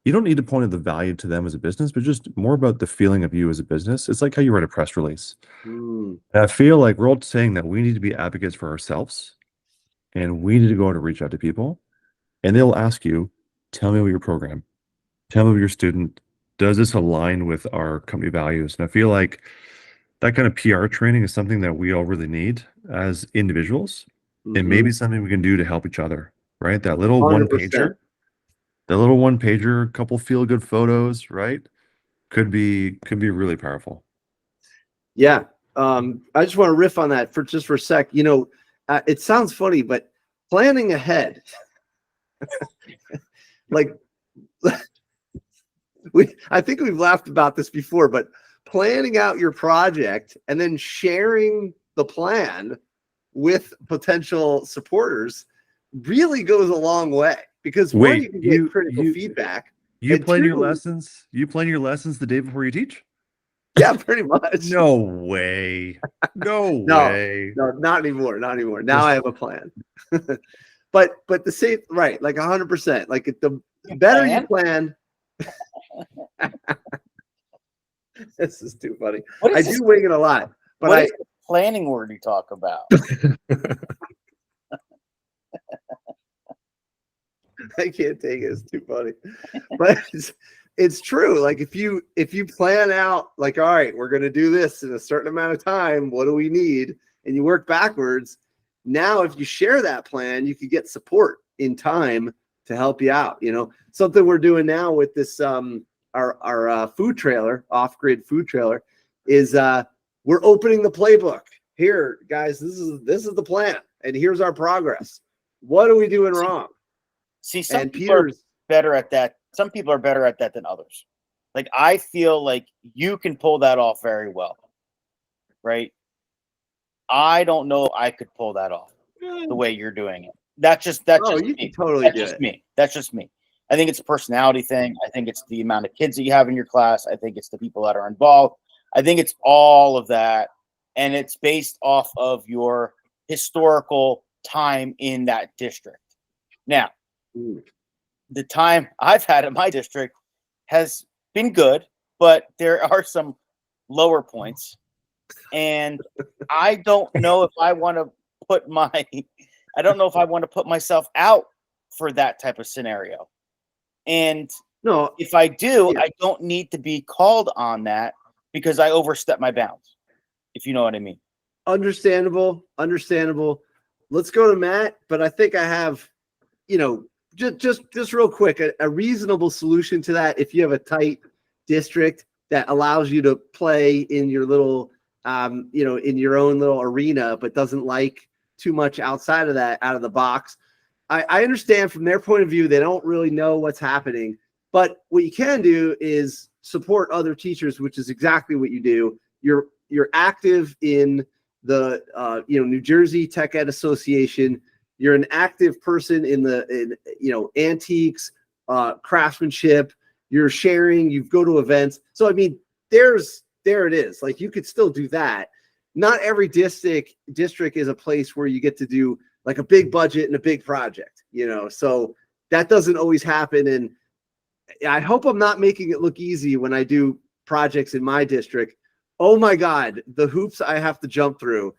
[SPEAKER 3] you don't need to point out the value to them as a business, but just more about the feeling of you as a business. It's like how you write a press release.
[SPEAKER 1] Mm.
[SPEAKER 3] And I feel like we're all saying that we need to be advocates for ourselves, and we need to go out and reach out to people, and they'll ask you, tell me about your program, tell me about your student. Does this align with our company values? And I feel like that kind of PR training is something that we all really need as individuals, and maybe something we can do to help each other, right? That little
[SPEAKER 1] 100%.
[SPEAKER 3] one pager, couple feel good photos, right? Could be really powerful.
[SPEAKER 1] Yeah. I just want to riff on that for a sec. You know, it sounds funny, but planning ahead, like I think we've laughed about this before, but planning out your project and then sharing the plan with potential supporters really goes a long way, because one, you can get critical feedback.
[SPEAKER 3] You plan your lessons. You plan your lessons the day before you teach.
[SPEAKER 1] Yeah, pretty much.
[SPEAKER 3] No way. No way.
[SPEAKER 1] No, not anymore. Not anymore. Now I have a plan. but the same, right? Like 100%. Like the better you plan. This is too funny. I do wing it a lot, but
[SPEAKER 5] what is the planning word you talk about?
[SPEAKER 1] I can't take it. It's too funny. But it's true. Like if you plan out, like, all right, we're going to do this in a certain amount of time. What do we need? And you work backwards. Now, if you share that plan, you can get support in time to help you out. You know, something we're doing now with this, our food trailer, off-grid food trailer, is we're opening the playbook. Here, guys, this is the plan, and here's our progress. What are we doing wrong?
[SPEAKER 5] See, some people are better at that. Some people are better at that than others. Like, I feel like you can pull that off very well, right? I don't know I could pull that off the way you're doing it. That's just
[SPEAKER 1] you
[SPEAKER 5] me.
[SPEAKER 1] can totally
[SPEAKER 5] That's
[SPEAKER 1] do
[SPEAKER 5] just
[SPEAKER 1] it.
[SPEAKER 5] me. That's just me. I think it's a personality thing. I think it's the amount of kids that you have in your class. I think it's the people that are involved. I think it's all of that. And it's based off of your historical time in that district. Now, the time I've had in my district has been good, but there are some lower points. And I don't know if I want to put myself out for that type of scenario. And
[SPEAKER 1] No,
[SPEAKER 5] if I do, I don't need to be called on that because I overstep my bounds, if you know what I mean.
[SPEAKER 1] Understandable. Let's go to Matt, but I think I have, just real quick, a reasonable solution to that. If you have a tight district that allows you to play in your little, in your own little arena, but doesn't like too much outside of that, out of the box. I understand from their point of view, they don't really know what's happening, but what you can do is support other teachers, which is exactly what you do. You're active in the New Jersey Tech Ed Association. You're an active person in antiques, craftsmanship. You're sharing. You go to events. So I mean, there it is. Like, you could still do that. Not every district is a place where you get to do like a big budget and a big project. So that doesn't always happen. And I hope I'm not making it look easy when I do projects in my district. Oh my God, the hoops I have to jump through.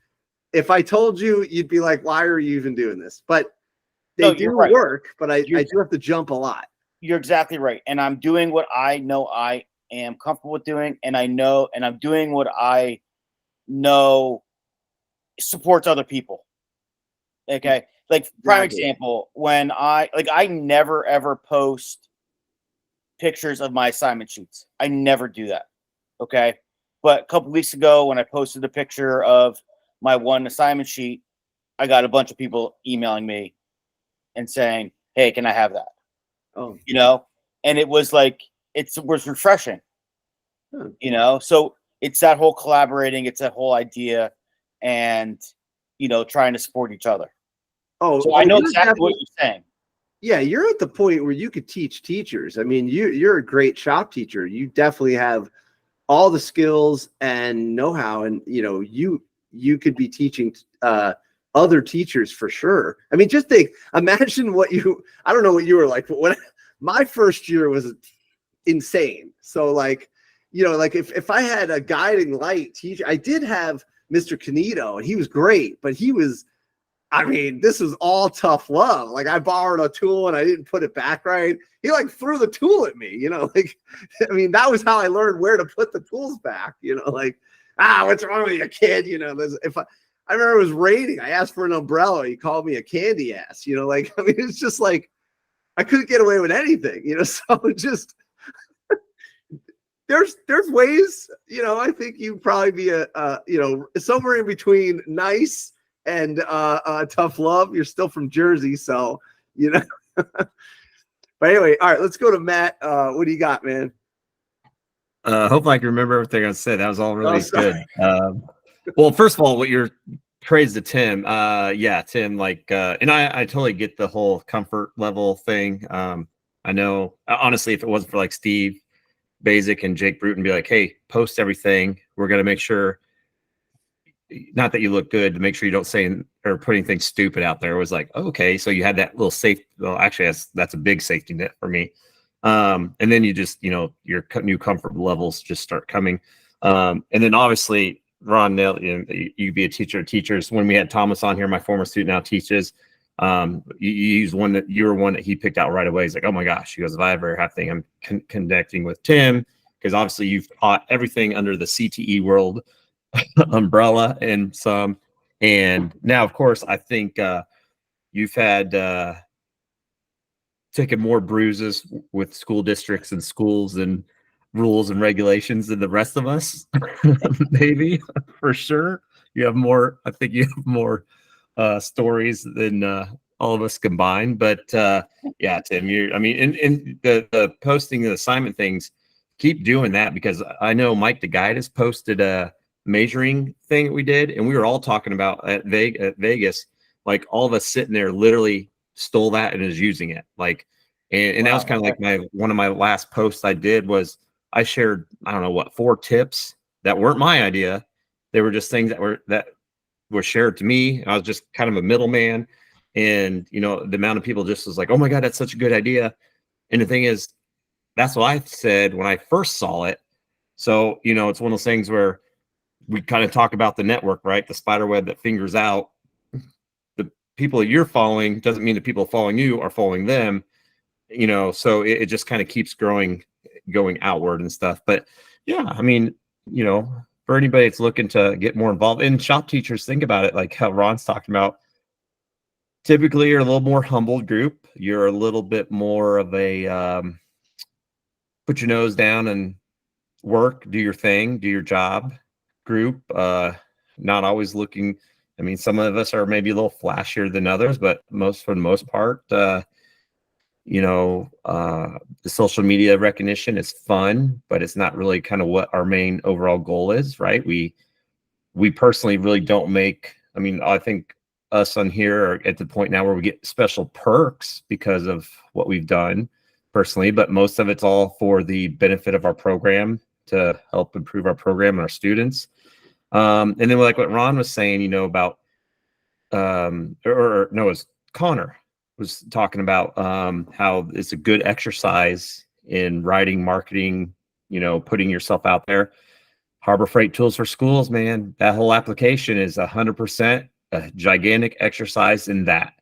[SPEAKER 1] If I told you, you'd be like, why are you even doing this? But they do work, but I do have to jump a lot.
[SPEAKER 5] You're exactly right. And I'm doing what I know I am comfortable with doing. And I'm doing what I know supports other people. Okay. Like, prime example, when I never ever post pictures of my assignment sheets. I never do that. Okay. But a couple weeks ago, when I posted a picture of my one assignment sheet, I got a bunch of people emailing me and saying, hey, can I have that?
[SPEAKER 1] Oh,
[SPEAKER 5] and it was like, it was refreshing, so it's that whole collaborating, it's that whole idea, and, trying to support each other. So I know exactly what you're saying.
[SPEAKER 1] Yeah, you're at the point where you could teach teachers. I mean, you're a great shop teacher. You definitely have all the skills and know-how, and you could be teaching other teachers for sure. I mean, just imagine I don't know what you were like, but when my first year was insane. So like, you know, like if I had a guiding light teacher, I did have Mr. Canito, and he was great, but he was, I mean, this was all tough love. Like I borrowed a tool and I didn't put it back right. He like threw the tool at me, you know, like, I mean, that was how I learned where to put the tools back, you know, like, what's wrong with you, kid? You know, I remember it was raining. I asked for an umbrella. He called me a candy ass, you know, like, I mean, it's just like, I couldn't get away with anything, you know, so just, there's ways, you know, I think you'd probably be you know, somewhere in between nice and tough love. You're still from Jersey, so you know. But anyway, all right, let's go to Matt. What do you got, man?
[SPEAKER 2] Hopefully I can remember everything I said. That was all really
[SPEAKER 1] sorry.
[SPEAKER 2] good. Well, first of all, what your praise to Tim. Yeah, Tim, like, and I totally get the whole comfort level thing. I know, honestly, if it wasn't for like Steve Basic and Jake Bruton be like, hey, post everything. We're going to make sure, not that you look good, to make sure you don't say or put anything stupid out there. It was like, okay, so you had that little safe. Well, actually, that's a big safety net for me. And then you just, you know, your new comfort levels just start coming. And then obviously, Ron, you be a teacher of teachers. When we had Thomas on here, my former student now teaches. You use one that you were one that he picked out right away. He's like, oh my gosh, he goes, if I ever have thing, I'm connecting with Tim, because obviously you've taught everything under the CTE world umbrella and some. And now, of course, I think you've had taken more bruises with school districts and schools and rules and regulations than the rest of us. Maybe, for sure. You have more, I think you have more stories than all of us combined. But yeah, Tim, I mean, in the posting the assignment things, keep doing that, because I know Mike the Guide has posted a measuring thing that we did, and we were all talking about at Vegas, like all of us sitting there literally stole that and is using it. Like, and that was kind of like one of my last posts I did was I shared, I don't know what, 4 tips that weren't my idea. They were just things that were shared to me. I was just kind of a middleman, and you know, the amount of people just was like, oh my God, that's such a good idea. And the thing is, that's what I said when I first saw it. So, you know, it's one of those things where we kind of talk about the network, right? The spider web that fingers out. The people that you're following doesn't mean the people following you are following them, you know, so it just kind of keeps going outward and stuff. But yeah, I mean, you know, for anybody that's looking to get more involved, and shop teachers, think about it like how Ron's talking about. Typically, you're a little more humbled group. You're a little bit more of a put your nose down and work, do your thing, do your job group. Not always looking. I mean, some of us are maybe a little flashier than others, but for the most part, you know, the social media recognition is fun, but it's not really kind of what our main overall goal is, right? We personally really don't make, I mean, I think us on here are at the point now where we get special perks because of what we've done personally, but most of it's all for the benefit of our program, to help improve our program and our students. And then like what Ron was saying, you know, about, or no, it was Connor was talking about how it's a good exercise in writing, marketing, you know, putting yourself out there. Harbor Freight Tools for Schools, man, that whole application is 100% a gigantic exercise in that.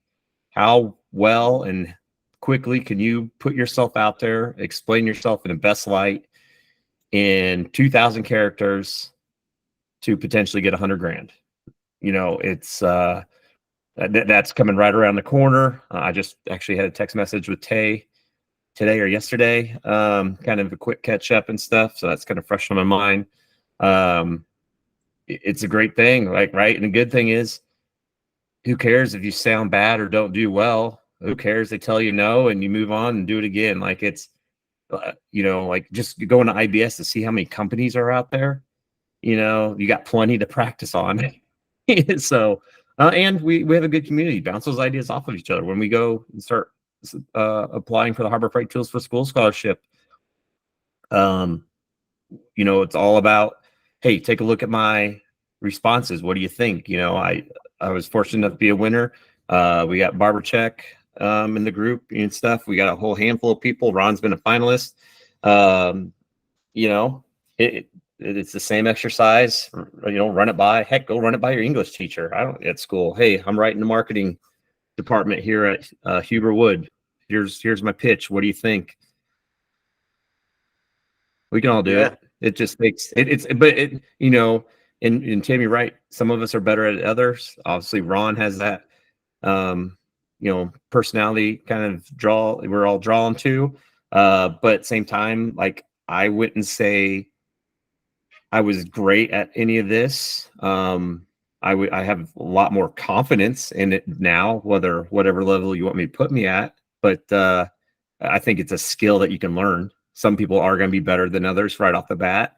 [SPEAKER 2] How well and quickly can you put yourself out there, explain yourself in the best light in 2,000 characters to potentially get 100 grand? You know, it's that's coming right around the corner. I just actually had a text message with Tay today or yesterday, kind of a quick catch up and stuff. So that's kind of fresh on my mind. It's a great thing, like, right? And the good thing is, who cares if you sound bad or don't do well? Who cares? They tell you no and you move on and do it again. Like, it's, you know, like just going to IBS to see how many companies are out there. You know, you got plenty to practice on. So, and we have a good community, bounce those ideas off of each other. When we go and start applying for the Harbor Freight Tools for School scholarship, you know, it's all about, hey, take a look at my responses. What do you think? You know, I was fortunate enough to be a winner. We got Barbara Check in the group and stuff. We got a whole handful of people. Ron's been a finalist. You know, it's the same exercise. You know, run it by. Heck, go run it by your English teacher. I don't at school. Hey, I'm writing the marketing department here at Huber Wood. Here's my pitch. What do you think? We can all do
[SPEAKER 1] Yeah.
[SPEAKER 2] it. It just takes but you know, and Tammy, right? Some of us are better at others. Obviously, Ron has that you know, personality kind of draw. We're all drawn to. But at the same time, like I wouldn't say I was great at any of this. I have a lot more confidence in it now, whatever level you want me to put me at. But I think it's a skill that you can learn. Some people are going to be better than others right off the bat,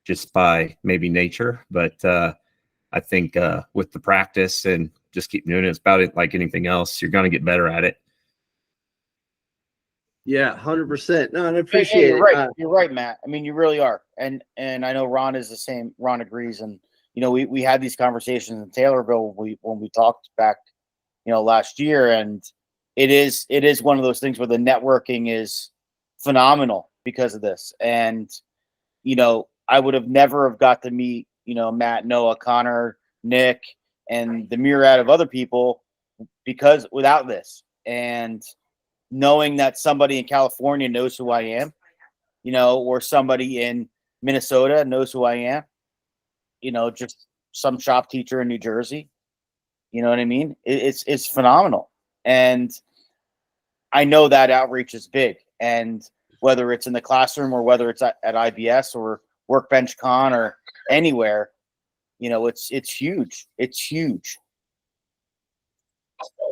[SPEAKER 2] just by maybe nature. But I think with the practice and just keep doing it, it's about it like anything else. You're going to get better at it.
[SPEAKER 1] Yeah, 100%. No, and I
[SPEAKER 5] Yeah,
[SPEAKER 1] appreciate
[SPEAKER 5] you're
[SPEAKER 1] it.
[SPEAKER 5] right. You're right, Matt. I mean, you really are. And I know Ron is the same. Ron agrees. And you know, we had these conversations in Taylorville when we talked back, you know, last year. And it is one of those things where the networking is phenomenal because of this. And you know, I would have never have got to meet, you know, Matt, Noah, Connor, Nick, and the myriad of other people because without this. And knowing that somebody in California knows who I am, you know, or somebody in Minnesota knows who I am, you know, just some shop teacher in New Jersey, you know what I mean? It's phenomenal. And I know that outreach is big. And whether it's in the classroom or whether it's at IBS or Workbench Con or anywhere, you know, it's huge. It's huge.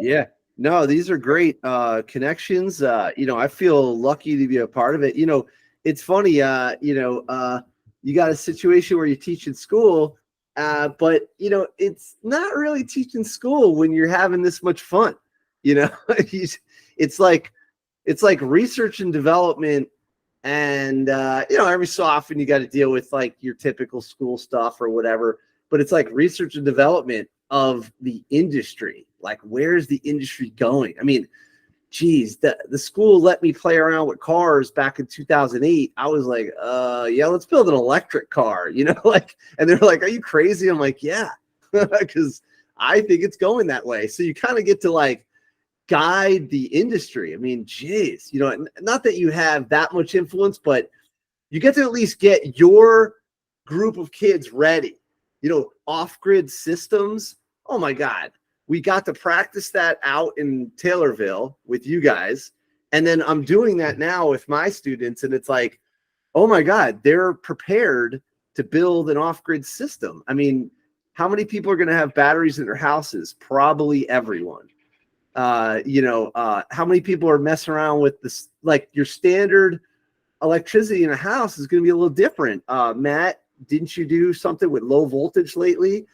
[SPEAKER 1] Yeah. No, these are great connections. You know, I feel lucky to be a part of it. You know, it's funny, you know, you got a situation where you teach in school, but you know, it's not really teaching school when you're having this much fun. You know, it's like research and development. And you know, every so often you got to deal with like your typical school stuff or whatever, but it's like research and development of the industry. Like, where's the industry going? I mean, geez, the school let me play around with cars back in 2008. I was like, yeah, let's build an electric car, you know, like, and they're like, are you crazy? I'm like, yeah, because I think it's going that way. So you kind of get to like guide the industry. I mean, geez, you know, not that you have that much influence, but you get to at least get your group of kids ready. You know, off-grid systems. Oh my God. We got to practice that out in Taylorville with you guys. And then I'm doing that now with my students. And it's like, oh my God, they're prepared to build an off-grid system. I mean, how many people are going to have batteries in their houses? Probably everyone. You know, how many people are messing around with this? Like your standard electricity in a house is going to be a little different. Matt, didn't you do something with low voltage lately?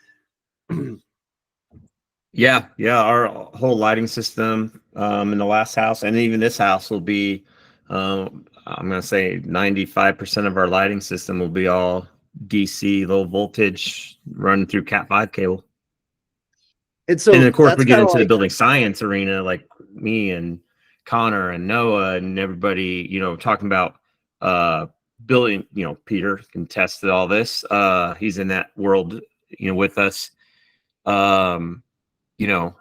[SPEAKER 2] Yeah. Our whole lighting system in the last house and even this house will be, I'm going to say 95% of our lighting system will be all DC, low voltage, run through Cat 5 cable.
[SPEAKER 1] And so,
[SPEAKER 2] and then of course,
[SPEAKER 1] that's
[SPEAKER 2] we get
[SPEAKER 1] kinda
[SPEAKER 2] into the
[SPEAKER 1] like,
[SPEAKER 2] building science arena, like me and Connor and Noah and everybody, you know, talking about building, you know, Peter can test to all this. He's in that world, you know, with us. You know,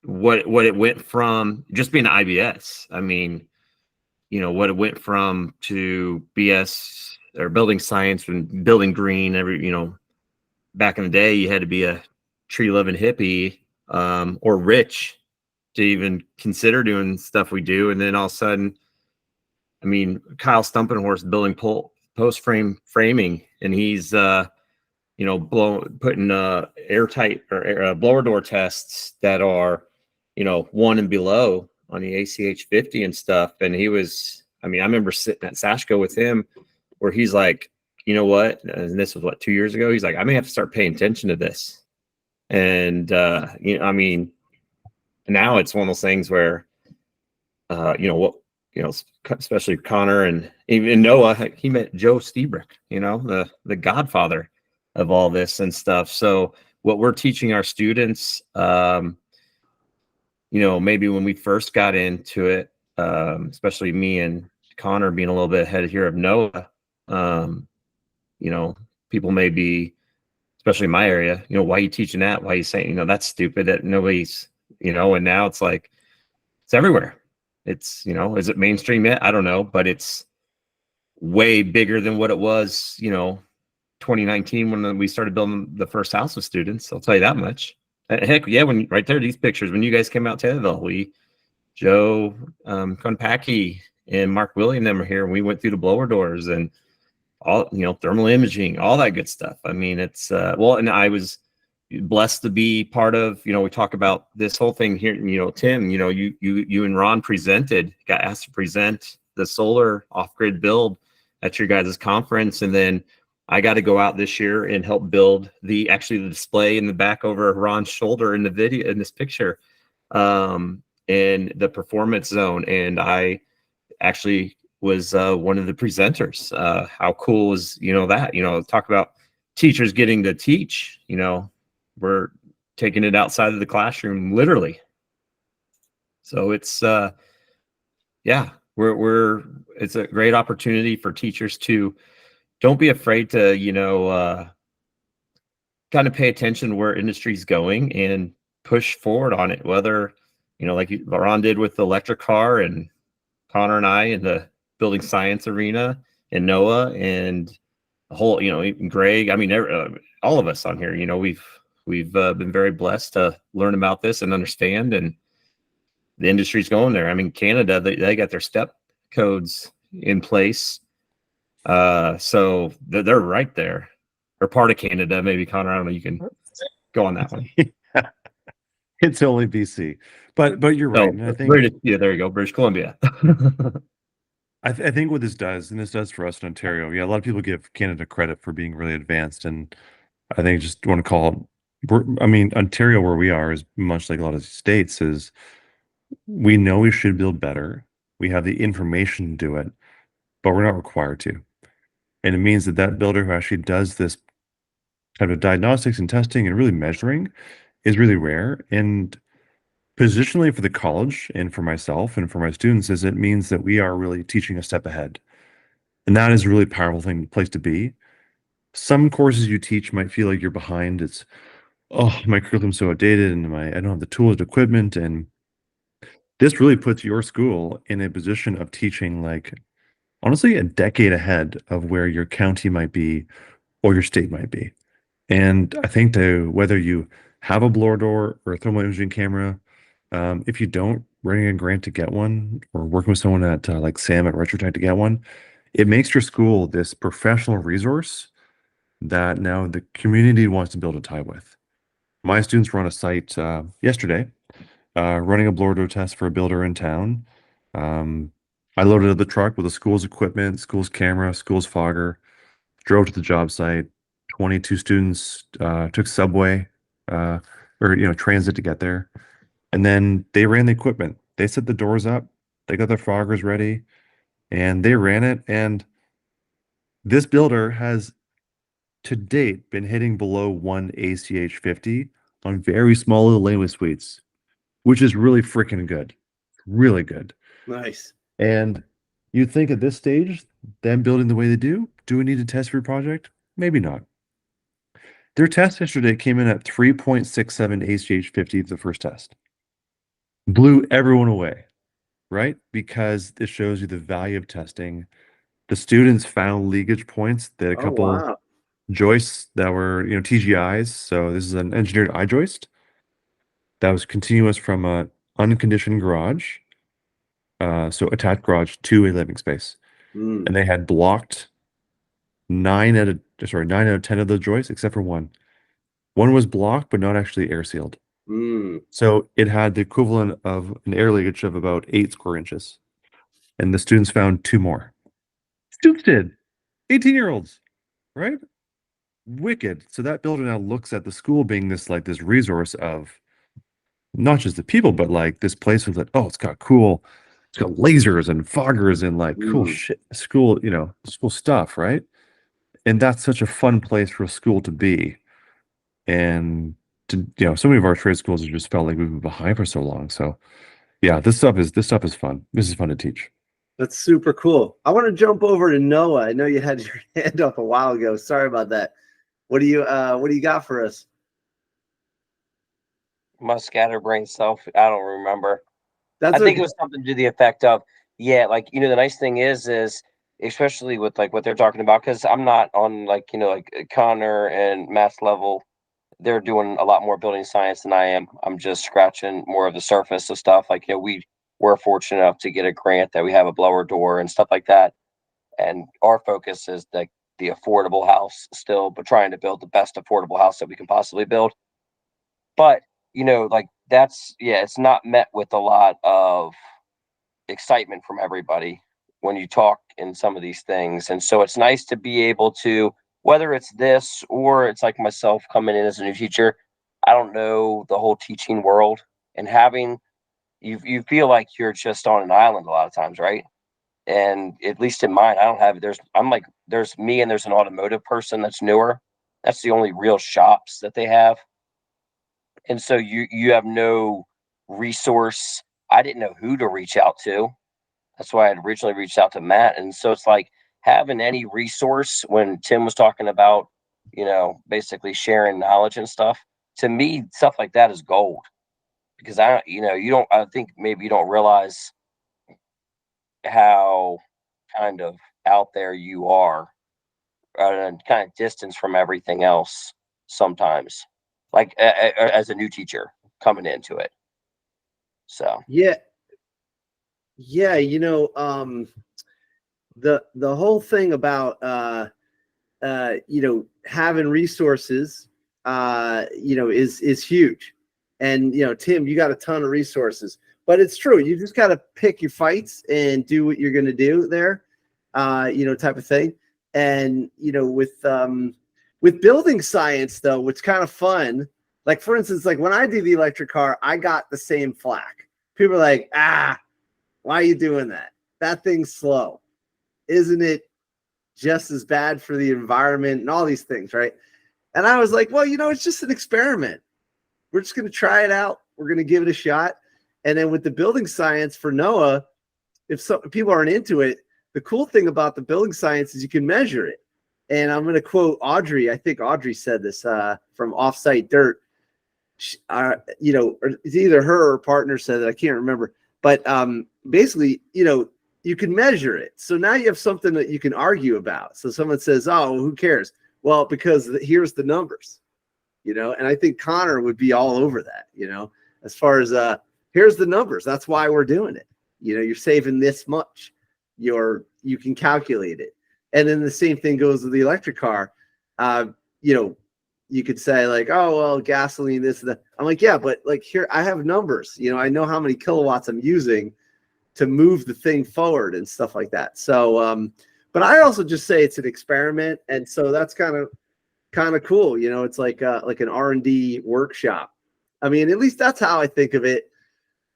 [SPEAKER 2] what it went from just being IBS. I mean, you know, what it went from to BS or building science and building green. You know, back in the day, you had to be a tree loving hippie or rich to even consider doing stuff we do. And then all of a sudden, I mean, Kyle Stumpenhorst building post frame framing, and he's you know, putting airtight or blower door tests that are, you know, 1 and below on the ACH 50 and stuff. And he was, I mean, I remember sitting at Sashko with him where he's like, you know what? And this was what, 2 years ago. He's like, I may have to start paying attention to this. And you know, I mean, now it's one of those things where, you know, what, you know, especially Connor and even Noah, he met Joe Stiebrick, you know, the godfather of all this and stuff. So what we're teaching our students, you know, maybe when we first got into it, especially me and Connor being a little bit ahead here of Noah, you know, people may be, especially in my area, you know, why are you teaching that? Why are you saying, you know, that's stupid, that nobody's, you know, and now it's like, it's everywhere. It's, you know, is it mainstream yet? I don't know, but it's way bigger than what it was, you know, 2019 when we started building the first house with students. I'll tell you that much. Heck, yeah, when right there, these pictures, when you guys came out to Taylorville, Joe Konpaki and Mark William them are here, and we went through the blower doors and all, you know, thermal imaging, all that good stuff. I mean, it's well, and I was blessed to be part of, you know, we talk about this whole thing here, you know, Tim, you know, you and Ron got asked to present the solar off-grid build at your guys' conference, and then I got to go out this year and help build the display in the back over Ron's shoulder in the video, in this picture, in the performance zone. And I actually was one of the presenters. How cool is, you know, that, you know, talk about teachers getting to teach, you know, we're taking it outside of the classroom, literally. So it's, yeah, it's a great opportunity for teachers to, don't be afraid to, you know, kind of pay attention to where industry's going and push forward on it. Whether, you know, like Ron did with the electric car, and Connor and I in the building science arena, and Noah and the whole, you know, even Greg. I mean, all of us on here, you know, we've been very blessed to learn about this and understand, and the industry's going there. I mean, Canada, they got their step codes in place. So they're right there. Or part of Canada, maybe. Connor, I don't know, you can go on that one.
[SPEAKER 3] It's only BC, but you're right. And I think
[SPEAKER 2] yeah, there you go, British Columbia.
[SPEAKER 3] I think what this does, and this does for us in Ontario, yeah, a lot of people give Canada credit for being really advanced, and I think just want to call I mean, Ontario, where we are, is much like a lot of states, is we know we should build better. We have the information to do it, but we're not required to. And it means that that builder who actually does this kind of diagnostics and testing and really measuring is really rare. And positionally for the college and for myself and for my students, is it means that we are really teaching a step ahead. And that is a really powerful place to be. Some courses you teach might feel like you're behind. It's, oh, my curriculum's so outdated, and I don't have the tools and equipment. And this really puts your school in a position of teaching, like, honestly, a decade ahead of where your county might be or your state might be. And I think whether you have a blower door or a thermal imaging camera, if you don't, running a grant to get one, or working with someone at like Sam at RetroTech to get one, it makes your school this professional resource that now the community wants to build a tie with. My students were on a site yesterday, running a blower door test for a builder in town. I loaded up the truck with the school's equipment, school's camera, school's fogger, drove to the job site. 22 students took subway or, you know, transit to get there. And then they ran the equipment. They set the doors up. They got their foggers ready, and they ran it. And this builder has to date been hitting below 1 ACH 50 on very small little laneway suites, which is really freaking good. Really good.
[SPEAKER 1] Nice.
[SPEAKER 3] And you'd think at this stage, them building the way they do we need to test for your project? Maybe not. Their test yesterday came in at 3.67 ACH 50 the first test. Blew everyone away, right? Because it shows you the value of testing. The students found leakage points. They had a couple
[SPEAKER 1] wow.
[SPEAKER 3] joists that were, you know, TGIs. So this is an engineered eye joist that was continuous from a unconditioned garage, so attached garage to a living space. And they had blocked 9 out of 10 of the joists except for one. One was blocked, but not actually air sealed. So it had the equivalent of an air leakage of about 8 square inches. And the students found 2 more. Students did. 18-year-olds, right? Wicked. So that builder now looks at the school being this resource of not just the people, but like this place with like, oh, it's got lasers and foggers and like cool shit, school stuff, right? And that's such a fun place for a school to be. And to, you know, so many of our trade schools have just felt like we've been behind for so long. So yeah, this stuff is fun. This is fun to teach.
[SPEAKER 1] That's super cool. I want to jump over to Noah. I know you had your hand up a while ago. Sorry about that. What do you got for us?
[SPEAKER 4] My scatterbrain self, I don't remember.
[SPEAKER 1] That's
[SPEAKER 4] I think
[SPEAKER 1] okay.
[SPEAKER 4] it was something to the effect of, yeah, like, the nice thing is especially with like what they're talking about, because I'm not on like, like Connor and Matt's level. They're doing a lot more building science than I am. I'm just scratching more of the surface of stuff. Like, we're fortunate enough to get a grant that we have a blower door and stuff like that. And our focus is the affordable house still, but trying to build the best affordable house that we can possibly build. But, like that's, yeah, it's not met with a lot of excitement from everybody when you talk in some of these things. And so it's nice to be able to, whether it's this or it's like myself coming in as a new teacher, I don't know the whole teaching world, and having you feel like you're just on an island a lot of times, right? And at least in mine, I don't have there's me and there's an automotive person that's newer. That's the only real shops that they have. And so you have no resource. I didn't know who to reach out to. That's why I had originally reached out to Matt. And so it's like having any resource when Tim was talking about, basically sharing knowledge and stuff. To me, stuff like that is gold, because I think maybe you don't realize how kind of out there you are, and kind of distance from everything else sometimes, like as a new teacher coming into it. So,
[SPEAKER 1] Yeah. Yeah, the whole thing about having resources is huge. And Tim, you got a ton of resources. But it's true, you just got to pick your fights and do what you're going to do there, type of thing. And with building science though, what's kind of fun, like for instance, like when I do the electric car, I got the same flack. People are like, why are you doing that? That thing's slow. Isn't it just as bad for the environment and all these things, right? And I was like, well, it's just an experiment. We're just going to try it out. We're going to give it a shot. And then with the building science for Noah, if people aren't into it, the cool thing about the building science is you can measure it. And I'm going to quote Audrey. I think Audrey said this from Offsite Dirt. Or it's either her or her partner said it. I can't remember. But basically, you can measure it. So now you have something that you can argue about. So someone says, oh, who cares? Well, because here's the numbers, and I think Connor would be all over that, as far as here's the numbers. That's why we're doing it. You're saving this much. You can calculate it. And then the same thing goes with the electric car. You could say like, oh, well, gasoline, this, and that. I'm like, yeah, but like here, I have numbers. I know how many kilowatts I'm using to move the thing forward and stuff like that. So, but I also just say it's an experiment. And so that's kind of cool. It's like an R&D workshop. I mean, at least that's how I think of it.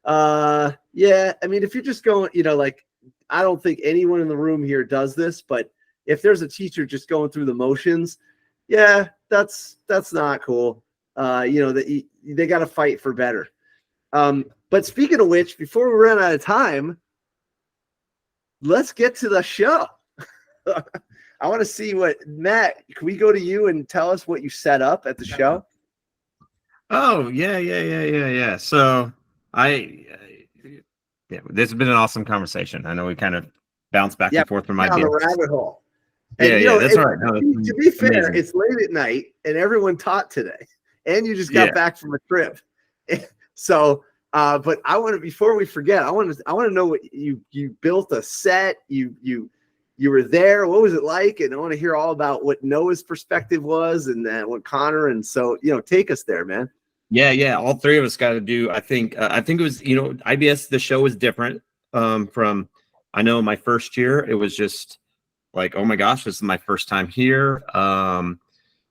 [SPEAKER 1] Yeah. I mean, if you're just going, like, I don't think anyone in the room here does this, but if there's a teacher just going through the motions, yeah, that's not cool. That they got to fight for better. But speaking of which, before we run out of time, let's get to the show. I want to see Matt, can we go to you and tell us what you set up at the show?
[SPEAKER 2] Oh, yeah. So this has been an awesome conversation. I know we kind of bounced back and forth from
[SPEAKER 1] down
[SPEAKER 2] ideas.
[SPEAKER 1] the rabbit hole.
[SPEAKER 2] And, that's all right. No,
[SPEAKER 1] to be fair,
[SPEAKER 2] amazing.
[SPEAKER 1] it's late at night and everyone taught today, and you just got back from a trip. So, but I want to, before we forget, I want to know what you built a set. You were there. What was it like? And I want to hear all about what Noah's perspective was, and what Connor. And so, take us there, man.
[SPEAKER 2] Yeah. All three of us got to do. I think it was, IBS. The show was different from. I know my first year, it was just like, oh my gosh, this is my first time here.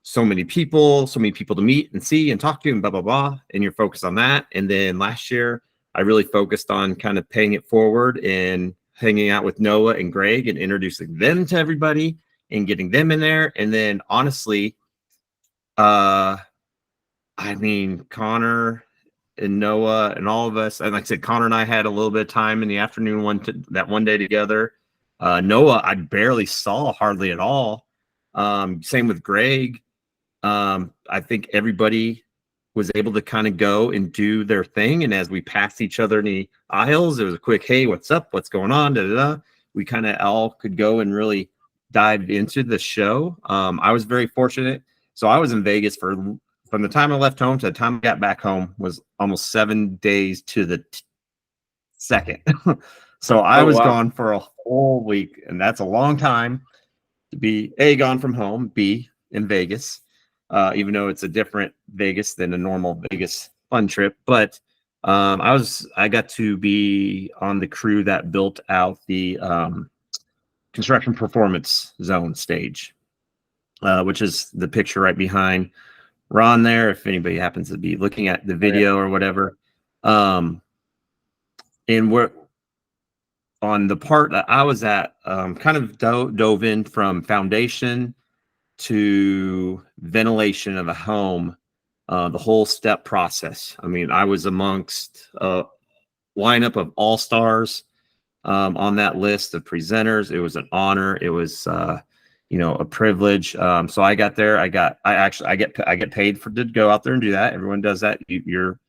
[SPEAKER 2] So many people to meet and see and talk to and blah, blah, blah. And you're focused on that. And then last year, I really focused on kind of paying it forward and hanging out with Noah and Greg and introducing them to everybody and getting them in there. And then honestly, I mean, Connor, and Noah and all of us, and like I said, Connor and I had a little bit of time in the afternoon that one day together. Noah, I barely saw hardly at all. Same with Greg. I think everybody was able to kind of go and do their thing. And as we passed each other in the aisles, it was a quick, hey, what's up? What's going on? Da, da, da. We kind of all could go and really dive into the show. I was very fortunate. So I was in Vegas from the time I left home to the time I got back home was almost 7 days to the second. So I was gone for a whole week, and that's a long time to be A, gone from home, B, in Vegas. Even though it's a different Vegas than a normal Vegas fun trip. But I got to be on the crew that built out the construction performance zone stage, which is the picture right behind Ron there, if anybody happens to be looking at the video or whatever. And we're on the part that I was at, kind of dove in from foundation to ventilation of a home, the whole step process. I mean, I was amongst a lineup of all-stars on that list of presenters. It was an honor. It was, a privilege. So I got there. I get paid to go out there and do that. Everyone does that. You're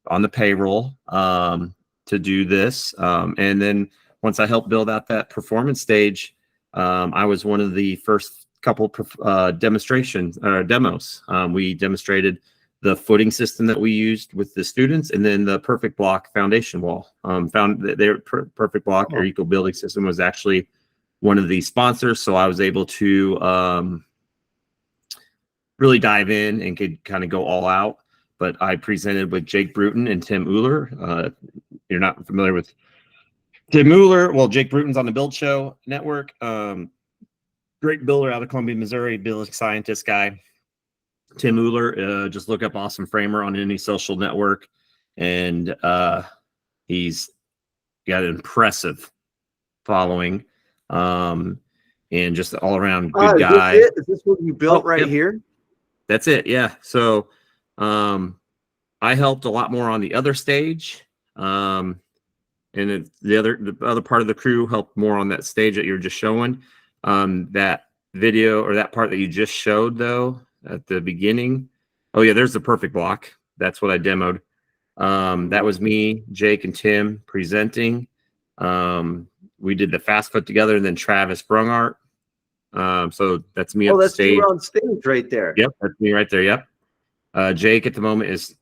[SPEAKER 2] on the payroll to do this. And then once I helped build out that performance stage, I was one of the first couple demos. We demonstrated the footing system that we used with the students, and then the Perfect Block foundation wall. Found that their Perfect Block or Eco Building System was actually one of the sponsors, so I was able to really dive in and could kind of go all out. But I presented with Jake Bruton and Tim Uhler. You're not familiar with Tim Uhler? Well, Jake Bruton's on the Build Show Network. Great builder out of Columbia, Missouri, building scientist guy. Tim Uhler, just look up Awesome Framer on any social network. And he's got an impressive following and just all around good guy.
[SPEAKER 1] Is this what you built here?
[SPEAKER 2] That's it. Yeah. So I helped a lot more on the other stage. And the other part of the crew helped more on that stage that you're just showing. That video or that part that you just showed though at the beginning. Oh yeah, there's the Perfect Block. That's what I demoed. That was me, Jake, and Tim presenting. We did the fast foot together, and then Travis Brungart. So that's me on stage.
[SPEAKER 1] You on stage right there.
[SPEAKER 2] Yep, that's me right there. Yep. Jake at the moment is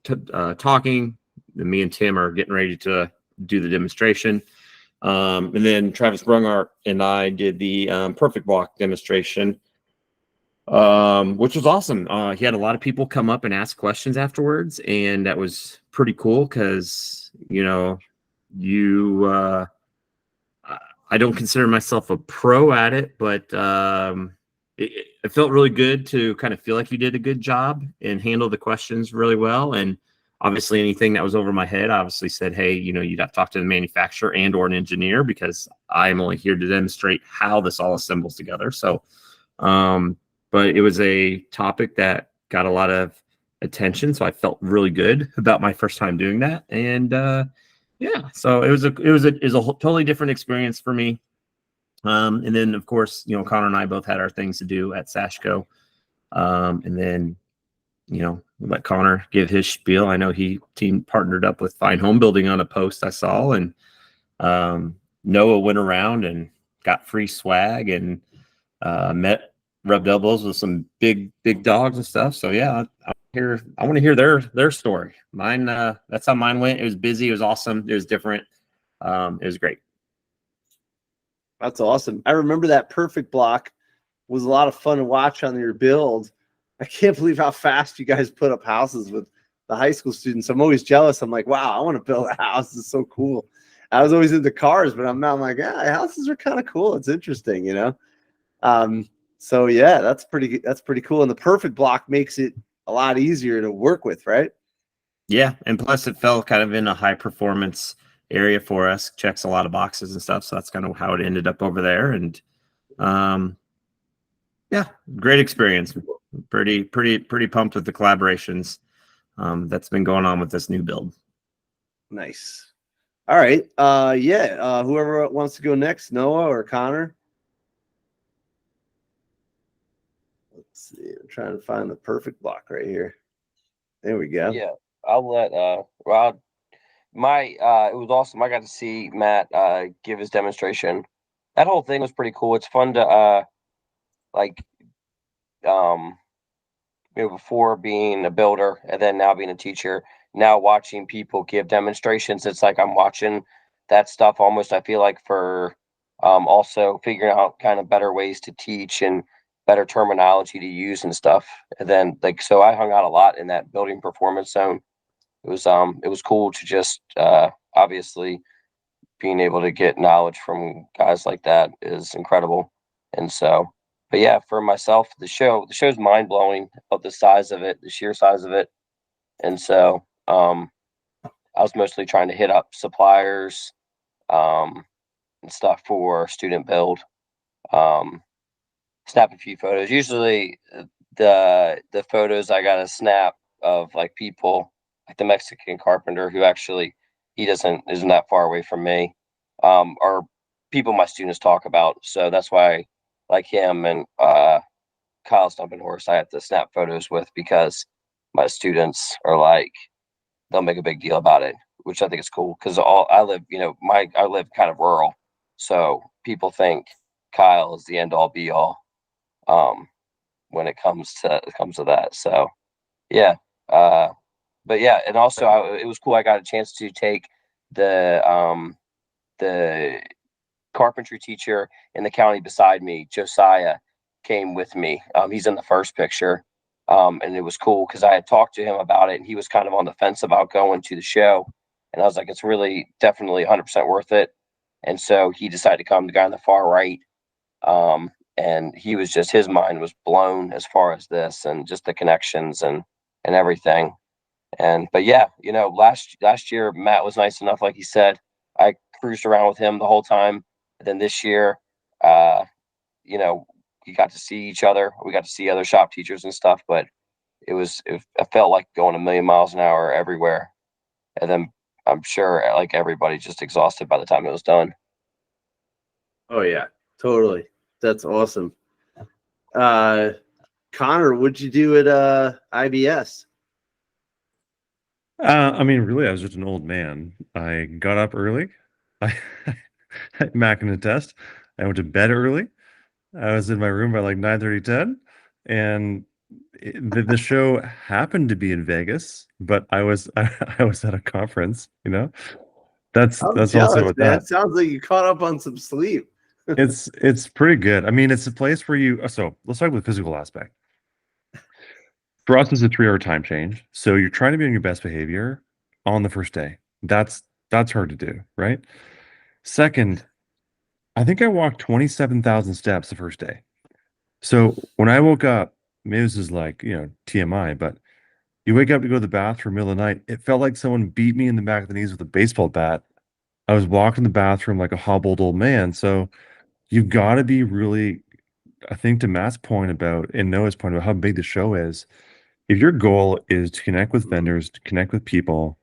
[SPEAKER 2] talking. And me and Tim are getting ready to do the demonstration. And then Travis Brungart and I did the Perfect Block demonstration, which was awesome. He had a lot of people come up and ask questions afterwards, and that was pretty cool because, I don't consider myself a pro at it, but it felt really good to kind of feel like you did a good job and handle the questions really well. And obviously anything that was over my head, I obviously said, hey, you'd have to talk to the manufacturer and or an engineer because I'm only here to demonstrate how this all assembles together. So, but it was a topic that got a lot of attention. So I felt really good about my first time doing that. And yeah, so it was a totally different experience for me. And then of course, Connor and I both had our things to do at SASHCO. And then, let Connor give his spiel. I know he partnered up with Fine Home Building on a post I saw, and Noah went around and got free swag and rubbed elbows with some big dogs and stuff. So yeah, I want to hear their story. Mine, that's how mine went. It was busy. It was awesome. It was different. It was great.
[SPEAKER 1] That's awesome. I remember that Perfect Block was a lot of fun to watch on your build. I can't believe how fast you guys put up houses with the high school students. I'm always jealous. I'm like, wow, I want to build a house. It's so cool. I was always into cars, but I'm like, yeah, houses are kind of cool. It's interesting, So yeah, that's pretty cool. And the Perfect Block makes it a lot easier to work with, right?
[SPEAKER 2] Yeah, and plus it fell kind of in a high performance area for us. Checks a lot of boxes and stuff. So that's kind of how it ended up over there. And yeah, great experience. Pretty pumped with the collaborations. that's been going on with this new build.
[SPEAKER 1] Nice. All right. Whoever wants to go next, Noah or Connor. Let's see. I'm trying to find the perfect block right here. There we go.
[SPEAKER 4] Yeah, I'll let Rod. It was awesome. I got to see Matt give his demonstration. That whole thing was pretty cool. It's fun to like before being a builder and then now being a teacher, now watching people give demonstrations, it's like I'm watching that stuff almost, I feel like, for also figuring out kind of better ways to teach and better terminology to use and stuff. And then so I hung out a lot in that building performance zone. It was cool to just obviously being able to get knowledge from guys like that is incredible. And so, but yeah, for myself, the show's mind blowing of the size of it, the sheer size of it. And so, I was mostly trying to hit up suppliers, and stuff for student build, um, snap a few photos. Usually the photos I got to snap of like people like the Mexican carpenter who actually isn't that far away from me, or people my students talk about. So that's why like him and Kyle Stumping Horse I have to snap photos with, because my students are like, they'll make a big deal about it, which I think is cool because I live, I live kind of rural, so people think Kyle is the end all be all, um, when it comes to that. So yeah, but yeah, and also it was cool. I got a chance to take the carpentry teacher in the county beside me, Josiah, came with me. He's in the first picture. And it was cool because I had talked to him about it and he was kind of on the fence about going to the show. And I was like, it's really definitely 100% worth it. And so he decided to come, the guy on the far right. And he was just, his mind was blown as far as this and just the connections and everything. But yeah, last year, Matt was nice enough. Like he said, I cruised around with him the whole time. And then this year, uh, we got to see each other. We got to see other shop teachers and stuff, but it felt like going a million miles an hour everywhere. And then I'm sure like everybody just exhausted by the time it was done.
[SPEAKER 1] Oh yeah, totally. That's awesome. Connor, what'd you do at IBS?
[SPEAKER 3] Really, I was just an old man. I got up early. I Mac in a test. I went to bed early. I was in my room by like 9:30, 10, and the show happened to be in Vegas, but I was I was at a conference. That's
[SPEAKER 1] I'm
[SPEAKER 3] also
[SPEAKER 1] jealous,
[SPEAKER 3] what
[SPEAKER 1] man.
[SPEAKER 3] that.
[SPEAKER 1] Sounds like you caught up on some sleep.
[SPEAKER 3] It's pretty good. It's a place where you. So let's talk about the physical aspect. For us, it's a 3-hour time change, so you're trying to be on your best behavior on the first day. That's hard to do, right? Second, I think I walked 27,000 steps the first day. So when I woke up, maybe this is like, TMI, but you wake up to go to the bathroom middle of the night. It felt like someone beat me in the back of the knees with a baseball bat. I was walking the bathroom like a hobbled old man. So you've got to be really, I think to Matt's point about, and Noah's point about how big the show is, if your goal is to connect with vendors, to connect with people,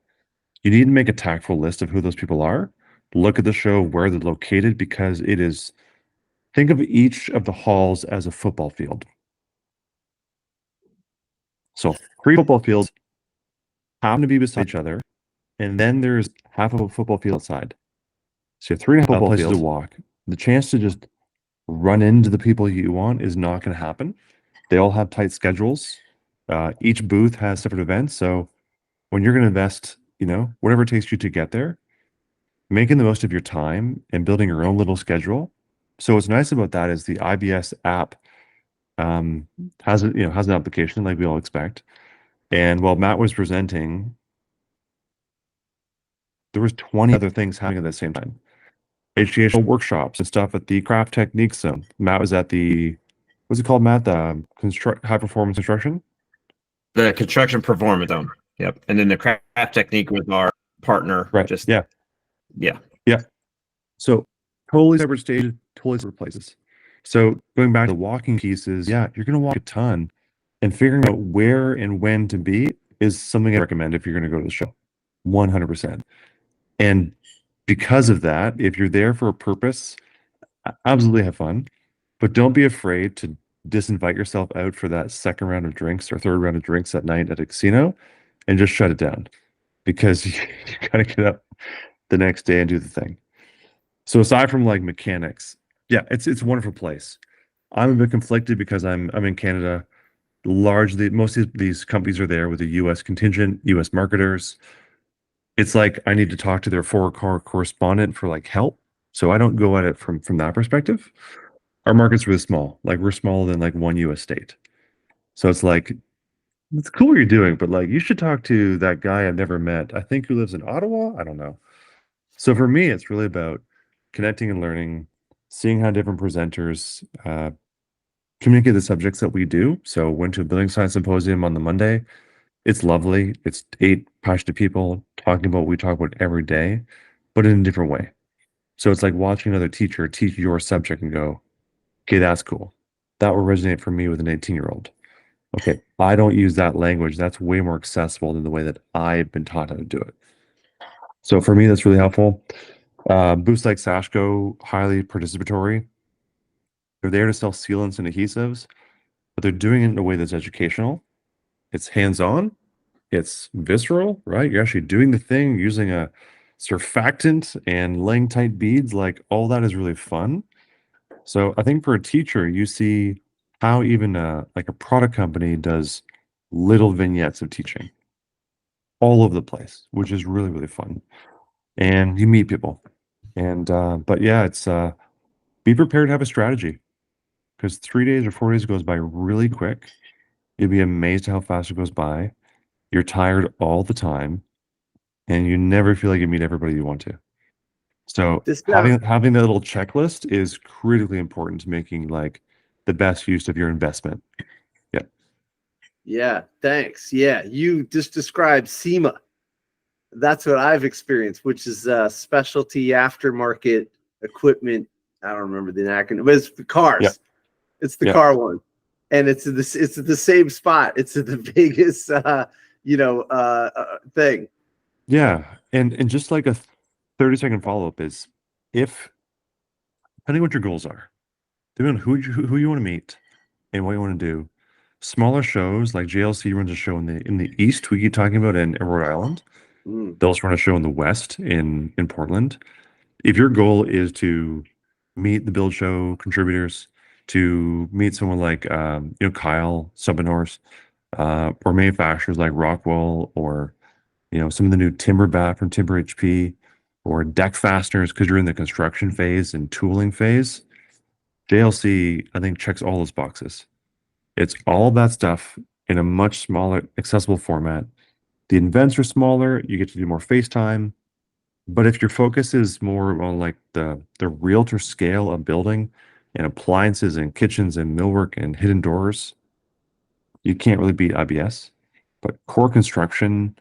[SPEAKER 3] you need to make a tactful list of who those people are. Look at the show, where they're located, because it is, think of each of the halls as a football field. So 3 football fields happen to be beside each other, and then there's half of a football field outside. So you have 3.5 football places to walk. The chance to just run into the people you want is not going to happen. They all have tight schedules. Each booth has separate events. So when you're going to invest, whatever it takes you to get there, making the most of your time and building your own little schedule. So what's nice about that is the IBS app has an application like we all expect. And while Matt was presenting, there was 20 other things happening at the same time. HGH workshops and stuff at the Craft Technique Zone. Matt was at the, what's it called, Matt? The high performance construction?
[SPEAKER 2] The construction performance zone. Yep. And then the craft technique with our partner.
[SPEAKER 3] Right.
[SPEAKER 2] Just
[SPEAKER 3] Yeah. So totally separate stages, totally separate places. So going back to the walking pieces, yeah, you're going to walk a ton, and figuring out where and when to be is something I recommend if you're going to go to the show. 100%. And because of that, if you're there for a purpose, absolutely have fun, but don't be afraid to disinvite yourself out for that second round of drinks or third round of drinks at night at a casino and just shut it down, because you got to get up the next day and do the thing. So aside from like mechanics, yeah, it's a wonderful place. I'm a bit conflicted because I'm in Canada. Largely, most of these companies are there with a U.S. contingent, U.S. marketers. It's like I need to talk to their foreign correspondent for like help. So I don't go at it from that perspective. Our market's really small. Like we're smaller than like one U.S. state. So it's like, it's cool what you're doing, but like you should talk to that guy I've never met. I think who lives in Ottawa. I don't know. So for me, it's really about connecting and learning, seeing how different presenters communicate the subjects that we do. So went to a building science symposium on the Monday. It's lovely. It's 8 passionate people talking about what we talk about every day, but in a different way. So it's like watching another teacher teach your subject and go, okay, that's cool. That will resonate for me with an 18-year-old. Okay, I don't use that language. That's way more accessible than the way that I've been taught how to do it. So for me, that's really helpful. Booths like Sashco, highly participatory. They're there to sell sealants and adhesives, but they're doing it in a way that's educational. It's hands-on. It's visceral, right? You're actually doing the thing, using a surfactant and laying tight beads. Like all that is really fun. So I think for a teacher, you see how even like a product company does little vignettes of teaching all over the place, which is really, really fun. And you meet people. And but yeah, it's be prepared to have a strategy, because 3 days or 4 days goes by really quick. You'll be amazed how fast it goes by. You're tired all the time, and you never feel like you meet everybody you want to. So
[SPEAKER 1] This
[SPEAKER 3] having that little checklist is critically important to making like the best use of your investment. Yeah.
[SPEAKER 1] Yeah, thanks. Yeah, you just described SEMA. That's what I've experienced, which is specialty aftermarket equipment. I don't remember the acronym, but it's the cars.
[SPEAKER 3] Yeah.
[SPEAKER 1] It's the
[SPEAKER 3] Yeah.
[SPEAKER 1] car one, and it's the same spot. It's the biggest thing.
[SPEAKER 3] Yeah. And just like a 30-second follow-up is, if depending what your goals are, depending on who you want to meet and what you want to do, smaller shows like JLC runs a show in the East, we keep talking about, in Rhode Island.
[SPEAKER 1] Mm.
[SPEAKER 3] They also run a show in the West in Portland. If your goal is to meet the Build Show contributors, to meet someone like Kyle Subinors, or manufacturers like Rockwell, or some of the new timber bat from Timber HP, or deck fasteners because you're in the construction phase and tooling phase, JLC I think checks all those boxes. It's all that stuff in a much smaller, accessible format. The events are smaller. You get to do more FaceTime. But if your focus is more on like the realtor scale of building and appliances and kitchens and millwork and hidden doors, you can't really beat IBS. But core construction,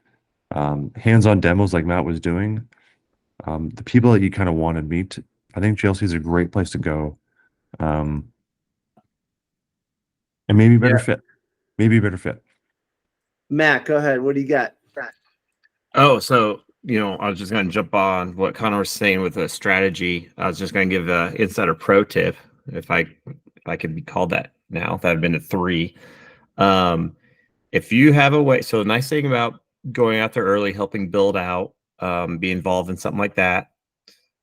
[SPEAKER 3] hands-on demos like Matt was doing, the people that you kind of want to meet, I think JLC is a great place to go. And maybe a better fit. Maybe a better fit.
[SPEAKER 1] Matt, go ahead. What do you got?
[SPEAKER 2] Oh, so I was just going to jump on what Connor was saying with the strategy. I was just going to give the insider pro tip, if I could be called that now. That had been a 3. If you have a way, so the nice thing about going out there early, helping build out, be involved in something like that,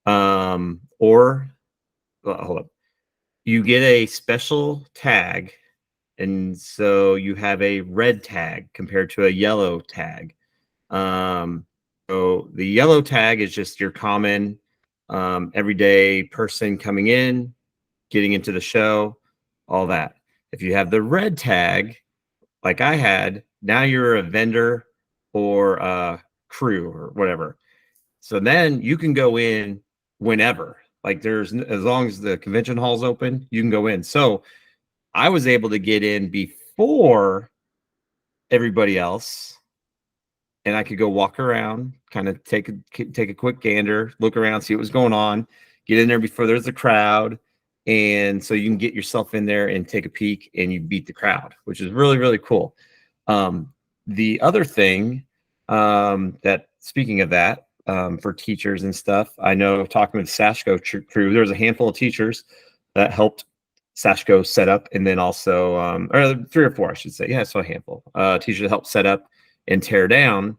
[SPEAKER 2] or hold up, you get a special tag, and so you have a red tag compared to a yellow tag. So the yellow tag is just your common everyday person coming in, getting into the show, all that. If you have the red tag, like I had, now you're a vendor or a crew or whatever. So then you can go in whenever. Like as long as the convention hall's open, you can go in. So I was able to get in before everybody else, and I could go walk around, kind of take a quick gander, look around, see what was going on, get in there before there's a crowd. And so you can get yourself in there and take a peek, and you beat the crowd, which is really, really cool. the other thing that, speaking of that, for teachers and stuff, I know talking with the Sashko crew, there was a handful of teachers that helped Sashko set up, and then also, or 3 or 4, I should say. Yeah, so a handful. Teachers that helped set up and tear down.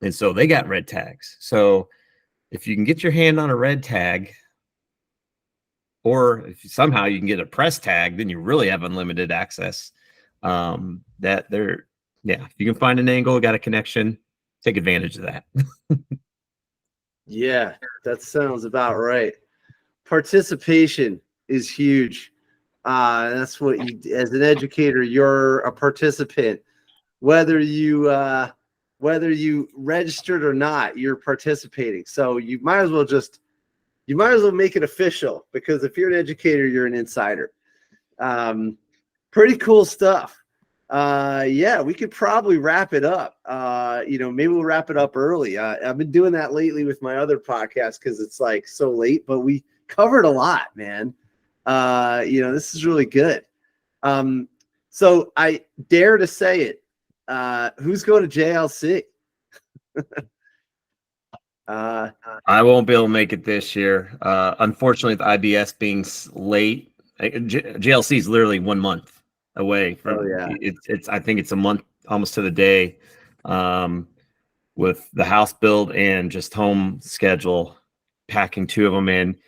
[SPEAKER 2] And so they got red tags. So if you can get your hand on a red tag, or if somehow you can get a press tag, then you really have unlimited access. That they're, yeah, if you can find an angle, got a connection, take advantage of that.
[SPEAKER 1] Yeah, that sounds about right. Participation is huge. That's what you, as an educator, you're a participant. Whether you registered or not, you're participating. So you might as well make it official, because if you're an educator, you're an insider. Pretty cool stuff. Yeah, we could probably wrap it up. Maybe we'll wrap it up early. I've been doing that lately with my other podcast because it's like so late, but we covered a lot, man. This is really good. So I dare to say it. Who's going to JLC?
[SPEAKER 2] I won't be able to make it this year. Unfortunately, the IBS being late, JLC is literally 1 month away from.
[SPEAKER 1] Oh, yeah.
[SPEAKER 2] It's I think it's a month almost to the day, with the house build and just home schedule, packing 2 of them in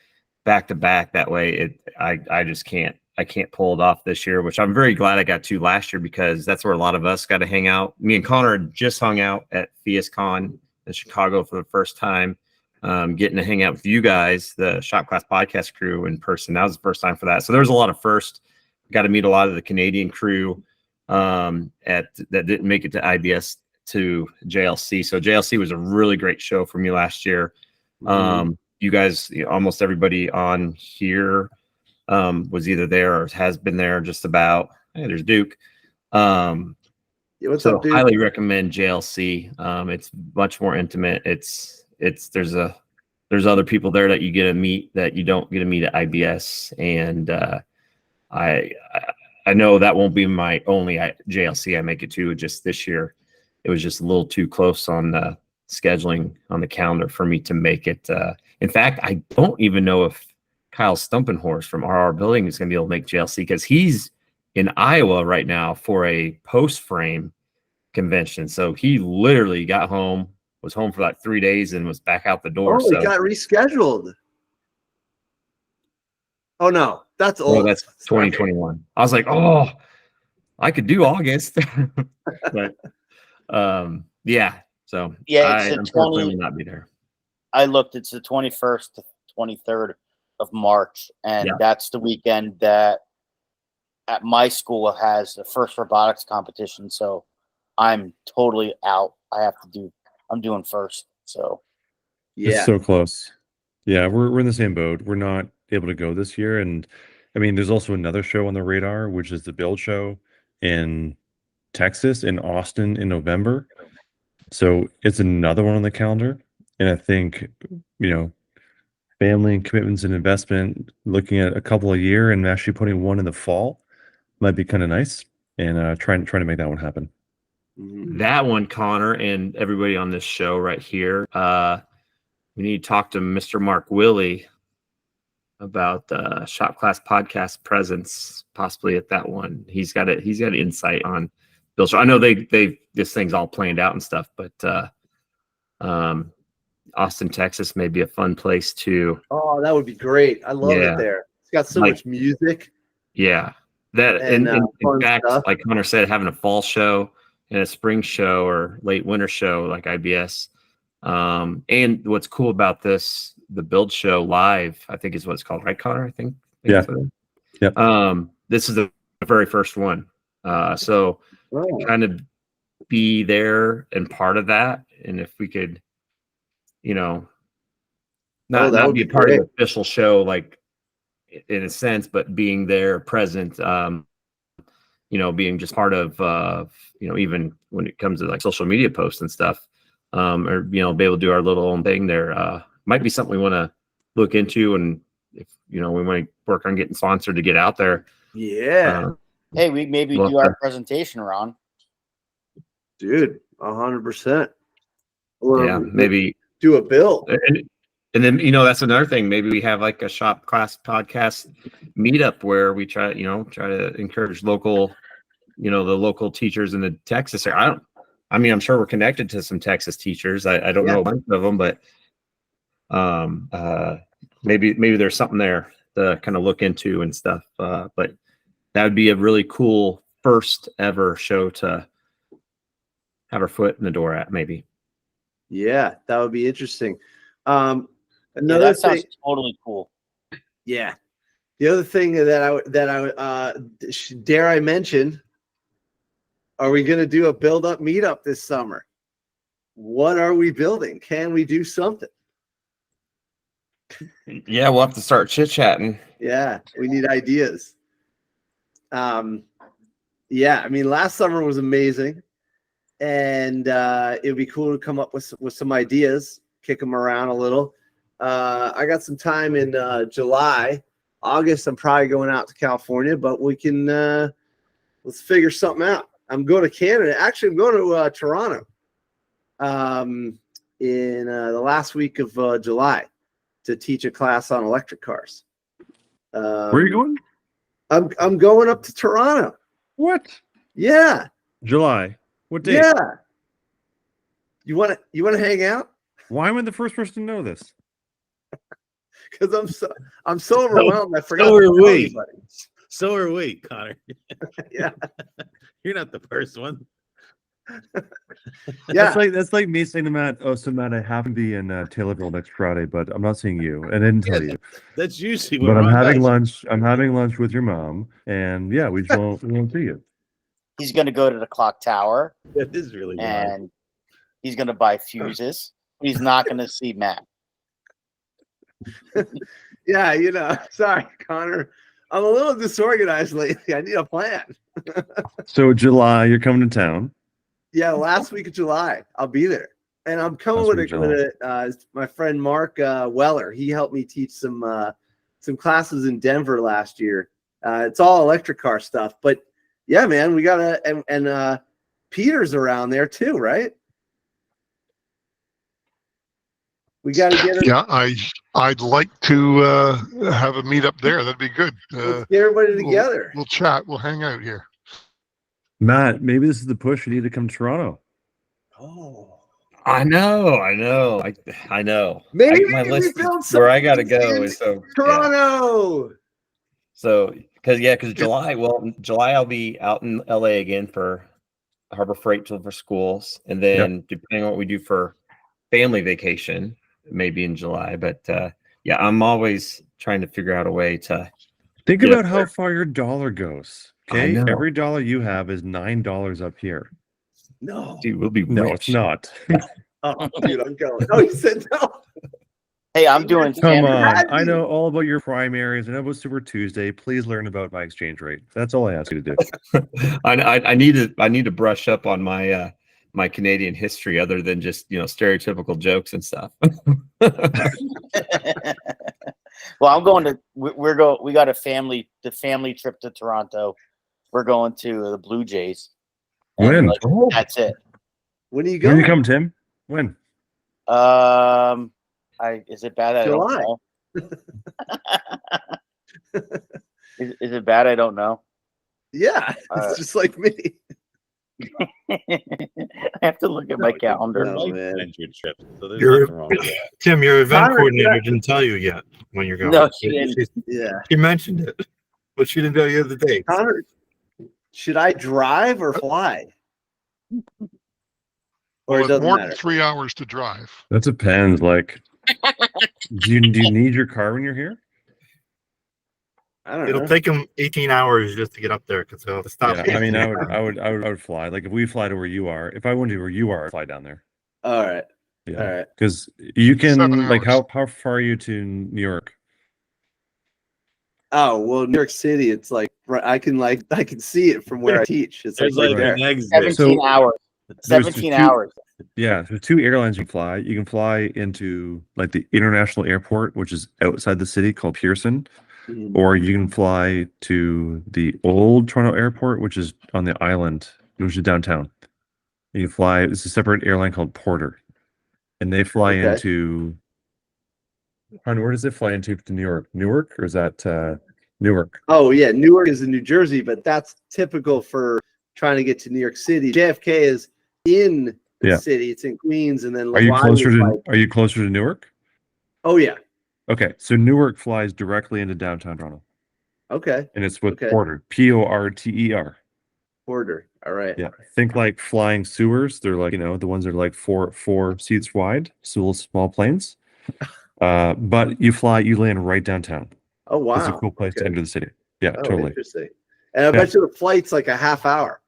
[SPEAKER 2] back to back. That way, I just can't. I can't pull it off this year, which I'm very glad I got to last year, because that's where a lot of us got to hang out. Me and Connor just hung out at FiasCon in Chicago for the first time, getting to hang out with you guys, the Shop Class podcast crew, in person. That was the first time for that. So there was a lot of first. Got to meet a lot of the Canadian crew that didn't make it to IBS to JLC. So JLC was a really great show for me last year. You guys, almost everybody on here was either there or has been there just about. Hey, there's Duke.
[SPEAKER 1] What's up, Duke?
[SPEAKER 2] Highly recommend JLC. It's much more intimate. There's other people there that you get to meet that you don't get to meet at IBS, and I know that won't be my only JLC I make it to. Just this year, it was just a little too close on the scheduling on the calendar for me to make it. In fact, I don't even know if Kyle Stumpenhorst from RR Building is going to be able to make JLC, because he's in Iowa right now for a post frame convention. So he literally was home for like 3 days and was back out the door.
[SPEAKER 1] Oh, it got rescheduled. Oh no, that's old.
[SPEAKER 2] Oh, that's 2021. I was like, oh, I could do August. But yeah. So
[SPEAKER 5] Yeah,
[SPEAKER 2] I
[SPEAKER 5] it's the
[SPEAKER 2] unfortunately will not be there.
[SPEAKER 5] I looked. It's the 21st to 23rd of March, and that's the weekend that at my school has the first robotics competition. So I'm totally out. I'm doing first. So
[SPEAKER 3] It's so close. Yeah, we're in the same boat. We're not able to go this year, and I mean, there's also another show on the radar, which is the Build Show in Texas, in Austin, in November. So it's another one on the calendar, and I think, family and commitments and investment, looking at a couple a year and actually putting one in the fall might be kind of nice, and trying to make that one happen.
[SPEAKER 2] That one, Connor, and everybody on this show right here, we need to talk to Mr. Mark Willie about Shop Class podcast presence, possibly at that one. He's got insight on Bill Show. I know this thing's all planned out and stuff, but Austin, Texas may be a fun place to.
[SPEAKER 1] Oh, that would be great. I love it there. It's got so much music.
[SPEAKER 2] Yeah. That and in fact, stuff. Like Connor said, having a fall show and a spring show or late winter show like IBS. And what's cool about this, the Build Show Live, I think is what it's called, right, Connor? I think.
[SPEAKER 3] Yeah.
[SPEAKER 2] This is the very first one. So kind of be there and part of that. And if we could, not be a part of the official show, like in a sense, but being there present, being just part of, even when it comes to like social media posts and stuff, or, be able to do our little own thing there, might be something we want to look into. And if, we want to work on getting sponsored to get out there.
[SPEAKER 1] Yeah.
[SPEAKER 5] Hey, we maybe do our presentation, Ron.
[SPEAKER 1] Dude, 100%.
[SPEAKER 2] Yeah, maybe.
[SPEAKER 1] Do a build.
[SPEAKER 2] And then, that's another thing. Maybe we have like a shop class podcast meetup where we try to encourage local, the local teachers in the Texas area. I'm sure we're connected to some Texas teachers. I don't know a bunch of them, but maybe there's something there to kind of look into and stuff. But that would be a really cool first ever show to have our foot in the door at, maybe.
[SPEAKER 1] Yeah, that would be interesting.
[SPEAKER 5] That sounds totally cool.
[SPEAKER 1] Yeah. The other thing that I dare I mention, are we going to do a build-up meetup this summer? What are we building? Can we do something?
[SPEAKER 2] Yeah, we'll have to start chit-chatting.
[SPEAKER 1] Yeah, we need ideas. Last summer was amazing, and it'd be cool to come up with some ideas, kick them around a little. I got some time in July. August, I'm probably going out to California, but we can let's figure something out. I'm going to Canada. Actually, I'm going to Toronto in the last week of July to teach a class on electric cars.
[SPEAKER 3] Where are you going?
[SPEAKER 1] I'm going up to Toronto.
[SPEAKER 3] What?
[SPEAKER 1] Yeah.
[SPEAKER 3] July. What date?
[SPEAKER 1] Yeah. You want to hang out?
[SPEAKER 3] Why am I the first person to know this?
[SPEAKER 1] Because I'm so overwhelmed. I forgot.
[SPEAKER 6] So are we. So are we, Connor.
[SPEAKER 1] Yeah.
[SPEAKER 6] You're not the first one.
[SPEAKER 1] Yeah.
[SPEAKER 3] That's like me saying to Matt, so Matt, I happen to be in Taylorville next Friday, but I'm not seeing you. And I didn't tell you.
[SPEAKER 6] That's usually
[SPEAKER 3] But I'm having lunch. I'm having lunch with your mom, and yeah, we won't see you.
[SPEAKER 5] He's going to go to the clock tower.
[SPEAKER 6] That is really
[SPEAKER 5] and he's going to buy fuses. He's not going to see Matt.
[SPEAKER 1] Yeah, sorry, Connor. I'm a little disorganized lately. I need a plan.
[SPEAKER 3] So July, you're coming to town.
[SPEAKER 1] Yeah, last week of July, I'll be there, and I'm coming with my friend Mark Weller. He helped me teach some classes in Denver last year. It's all electric car stuff, but yeah, man, we gotta and Peter's around there too, right? We gotta get.
[SPEAKER 7] Yeah, I'd like to have a meetup there. That'd be good.
[SPEAKER 1] Let's get everybody together.
[SPEAKER 7] We'll chat. We'll hang out here.
[SPEAKER 3] Matt, maybe this is the push. You need to come to Toronto.
[SPEAKER 1] Oh,
[SPEAKER 2] I know.
[SPEAKER 1] Maybe
[SPEAKER 2] my
[SPEAKER 1] we
[SPEAKER 2] list
[SPEAKER 1] build
[SPEAKER 2] where I gotta
[SPEAKER 1] something
[SPEAKER 2] go
[SPEAKER 1] in
[SPEAKER 2] is so
[SPEAKER 1] Toronto.
[SPEAKER 2] Yeah. So because July I'll be out in LA again for Harbor Freight for schools, and then depending on what we do for family vacation, maybe in July. But I'm always trying to figure out a way to
[SPEAKER 3] think about how far your dollar goes. Okay,
[SPEAKER 2] I know.
[SPEAKER 3] Every dollar you have is $9 up here.
[SPEAKER 1] No,
[SPEAKER 2] dude, we'll be rich.
[SPEAKER 3] No, it's not.
[SPEAKER 1] Oh, dude, I'm going. Oh, he said no.
[SPEAKER 5] Hey, I'm doing.
[SPEAKER 3] Come on,
[SPEAKER 1] Imagine.
[SPEAKER 3] I know all about your primaries. I know about Super Tuesday. Please learn about my exchange rate. That's all I ask you to do.
[SPEAKER 2] I need to brush up on my my Canadian history, other than just stereotypical jokes and stuff.
[SPEAKER 5] Well, I'm going to. We got the family trip to Toronto. We're going to the Blue Jays.
[SPEAKER 3] When?
[SPEAKER 5] That's it.
[SPEAKER 1] When are you
[SPEAKER 3] When
[SPEAKER 1] going?
[SPEAKER 3] you come, Tim? When?
[SPEAKER 5] Is it bad? I
[SPEAKER 1] July.
[SPEAKER 5] don't know. Is it bad? I don't know.
[SPEAKER 1] Yeah, it's just like me.
[SPEAKER 5] I have to look at my calendar.
[SPEAKER 1] No, man.
[SPEAKER 6] your trip. So there's nothing wrong with that.
[SPEAKER 8] Tim, your event
[SPEAKER 1] Connor,
[SPEAKER 8] coordinator didn't tell you yet when you're going.
[SPEAKER 5] No, she didn't.
[SPEAKER 1] Yeah,
[SPEAKER 8] She mentioned it, but she didn't tell you the date.
[SPEAKER 1] Connor, should I drive or fly? Or
[SPEAKER 7] Well,
[SPEAKER 1] it
[SPEAKER 7] it's
[SPEAKER 1] doesn't
[SPEAKER 7] more
[SPEAKER 1] matter.
[SPEAKER 7] than 3 hours to drive.
[SPEAKER 3] That depends. Like, do you need your car when you're here?
[SPEAKER 1] I don't
[SPEAKER 8] It'll
[SPEAKER 1] know.
[SPEAKER 8] take them 18 hours just to get up there because they'll have to stop.
[SPEAKER 3] Yeah, I mean, I would fly. Like, if we fly to where you are, if I went to where you are, I'd fly down there.
[SPEAKER 1] All right.
[SPEAKER 3] Yeah,
[SPEAKER 1] All right.
[SPEAKER 3] because you can.
[SPEAKER 7] 7
[SPEAKER 3] Like,
[SPEAKER 7] hours.
[SPEAKER 3] how far are you to New York?
[SPEAKER 1] Oh well, New York City. It's like I can see it from where I teach. It's like
[SPEAKER 6] There's
[SPEAKER 1] right
[SPEAKER 6] like
[SPEAKER 1] there.
[SPEAKER 6] an exit.
[SPEAKER 5] 17 hours.
[SPEAKER 3] There's
[SPEAKER 5] 17
[SPEAKER 3] two-
[SPEAKER 5] hours.
[SPEAKER 3] Yeah, there's 2 airlines you can fly. You can fly into like the international airport, which is outside the city, called Pearson,
[SPEAKER 1] Mhm.
[SPEAKER 3] or you can fly to the old Toronto airport, which is on the island, which is downtown. You fly. It's a separate airline called Porter, and they fly
[SPEAKER 1] Okay.
[SPEAKER 3] into. Hon, where does it fly into to New York? Newark, or is that Newark?
[SPEAKER 1] Oh yeah, Newark is in New Jersey, but that's typical for trying to get to New York City. JFK is in the
[SPEAKER 3] Yeah.
[SPEAKER 1] city; it's in Queens, and then
[SPEAKER 3] Are you
[SPEAKER 1] LaGuardia
[SPEAKER 3] closer
[SPEAKER 1] is
[SPEAKER 3] to?
[SPEAKER 1] like,
[SPEAKER 3] Are you closer to Newark?
[SPEAKER 1] oh yeah,
[SPEAKER 3] Okay, so Newark flies directly into downtown Toronto,
[SPEAKER 1] okay,
[SPEAKER 3] and it's with
[SPEAKER 1] Okay.
[SPEAKER 3] Porter, Porter.
[SPEAKER 1] Porter. All right.
[SPEAKER 3] Yeah, think like flying sewers. They're like, the ones that are like four seats wide, so little small planes. But you land right downtown.
[SPEAKER 1] Oh wow,
[SPEAKER 3] It's a cool place to
[SPEAKER 1] Okay.
[SPEAKER 3] enter the city. Yeah,
[SPEAKER 1] Oh,
[SPEAKER 3] totally.
[SPEAKER 1] interesting. And I bet you the flight's like a half hour.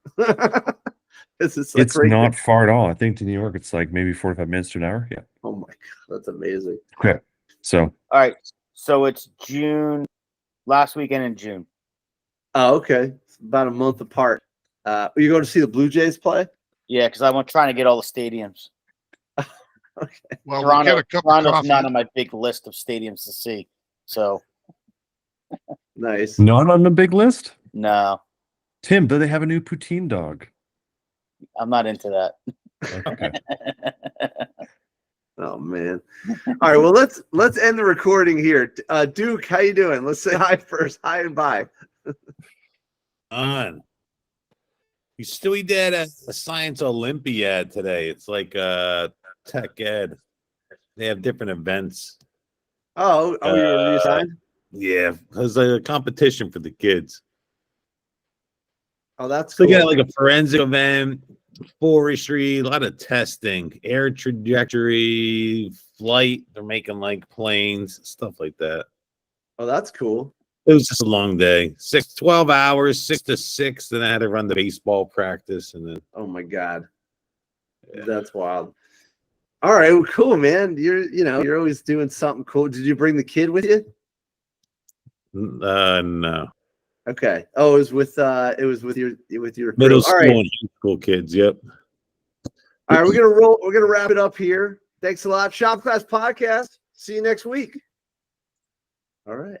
[SPEAKER 1] This is like
[SPEAKER 3] It's
[SPEAKER 1] right
[SPEAKER 3] not
[SPEAKER 1] there.
[SPEAKER 3] far at all. I think to New York, it's like maybe 45 minutes to an hour. Yeah.
[SPEAKER 1] Oh my god, that's amazing.
[SPEAKER 3] Okay. So
[SPEAKER 5] All right. So it's June, last weekend in June.
[SPEAKER 1] Oh, okay. It's about a month apart. You go to see the Blue Jays play?
[SPEAKER 5] Yeah, because I'm trying to get all the stadiums.
[SPEAKER 7] Well, we'll get a cup of
[SPEAKER 5] Toronto's
[SPEAKER 7] coffee.
[SPEAKER 5] not on my big list of stadiums to see. So
[SPEAKER 1] Nice.
[SPEAKER 3] not on the big list.
[SPEAKER 5] no,
[SPEAKER 3] Tim, do they have a new poutine dog?
[SPEAKER 5] I'm not into that.
[SPEAKER 3] Okay.
[SPEAKER 1] Oh man. All right. Well, let's end the recording here. Duke, how you doing? Let's say hi first. Hi and bye.
[SPEAKER 6] On. We did a science Olympiad today. It's like tech ed. They have different events.
[SPEAKER 1] Oh, you were reassigned?
[SPEAKER 6] Yeah, there's a competition for the kids.
[SPEAKER 1] Oh, that's
[SPEAKER 6] So
[SPEAKER 1] cool.
[SPEAKER 6] you got like a forensic event, forestry, a lot of testing, air trajectory, flight. They're making like planes, stuff like that.
[SPEAKER 1] Oh, that's cool.
[SPEAKER 6] It was just a long day. 12 hours, 6 to 6. Then I had to run the baseball practice, and then
[SPEAKER 1] Oh my god.
[SPEAKER 6] Yeah.
[SPEAKER 1] That's wild. All right, well, cool, man. You're always doing something cool. Did you bring the kid with you?
[SPEAKER 6] no.
[SPEAKER 1] Okay. Oh, it was with your crew.
[SPEAKER 6] Middle
[SPEAKER 1] All
[SPEAKER 6] school
[SPEAKER 1] right.
[SPEAKER 6] and high school kids. Yep.
[SPEAKER 1] All right, we're gonna wrap it up here. Thanks a lot. Shop Class Podcast. See you next week. All right.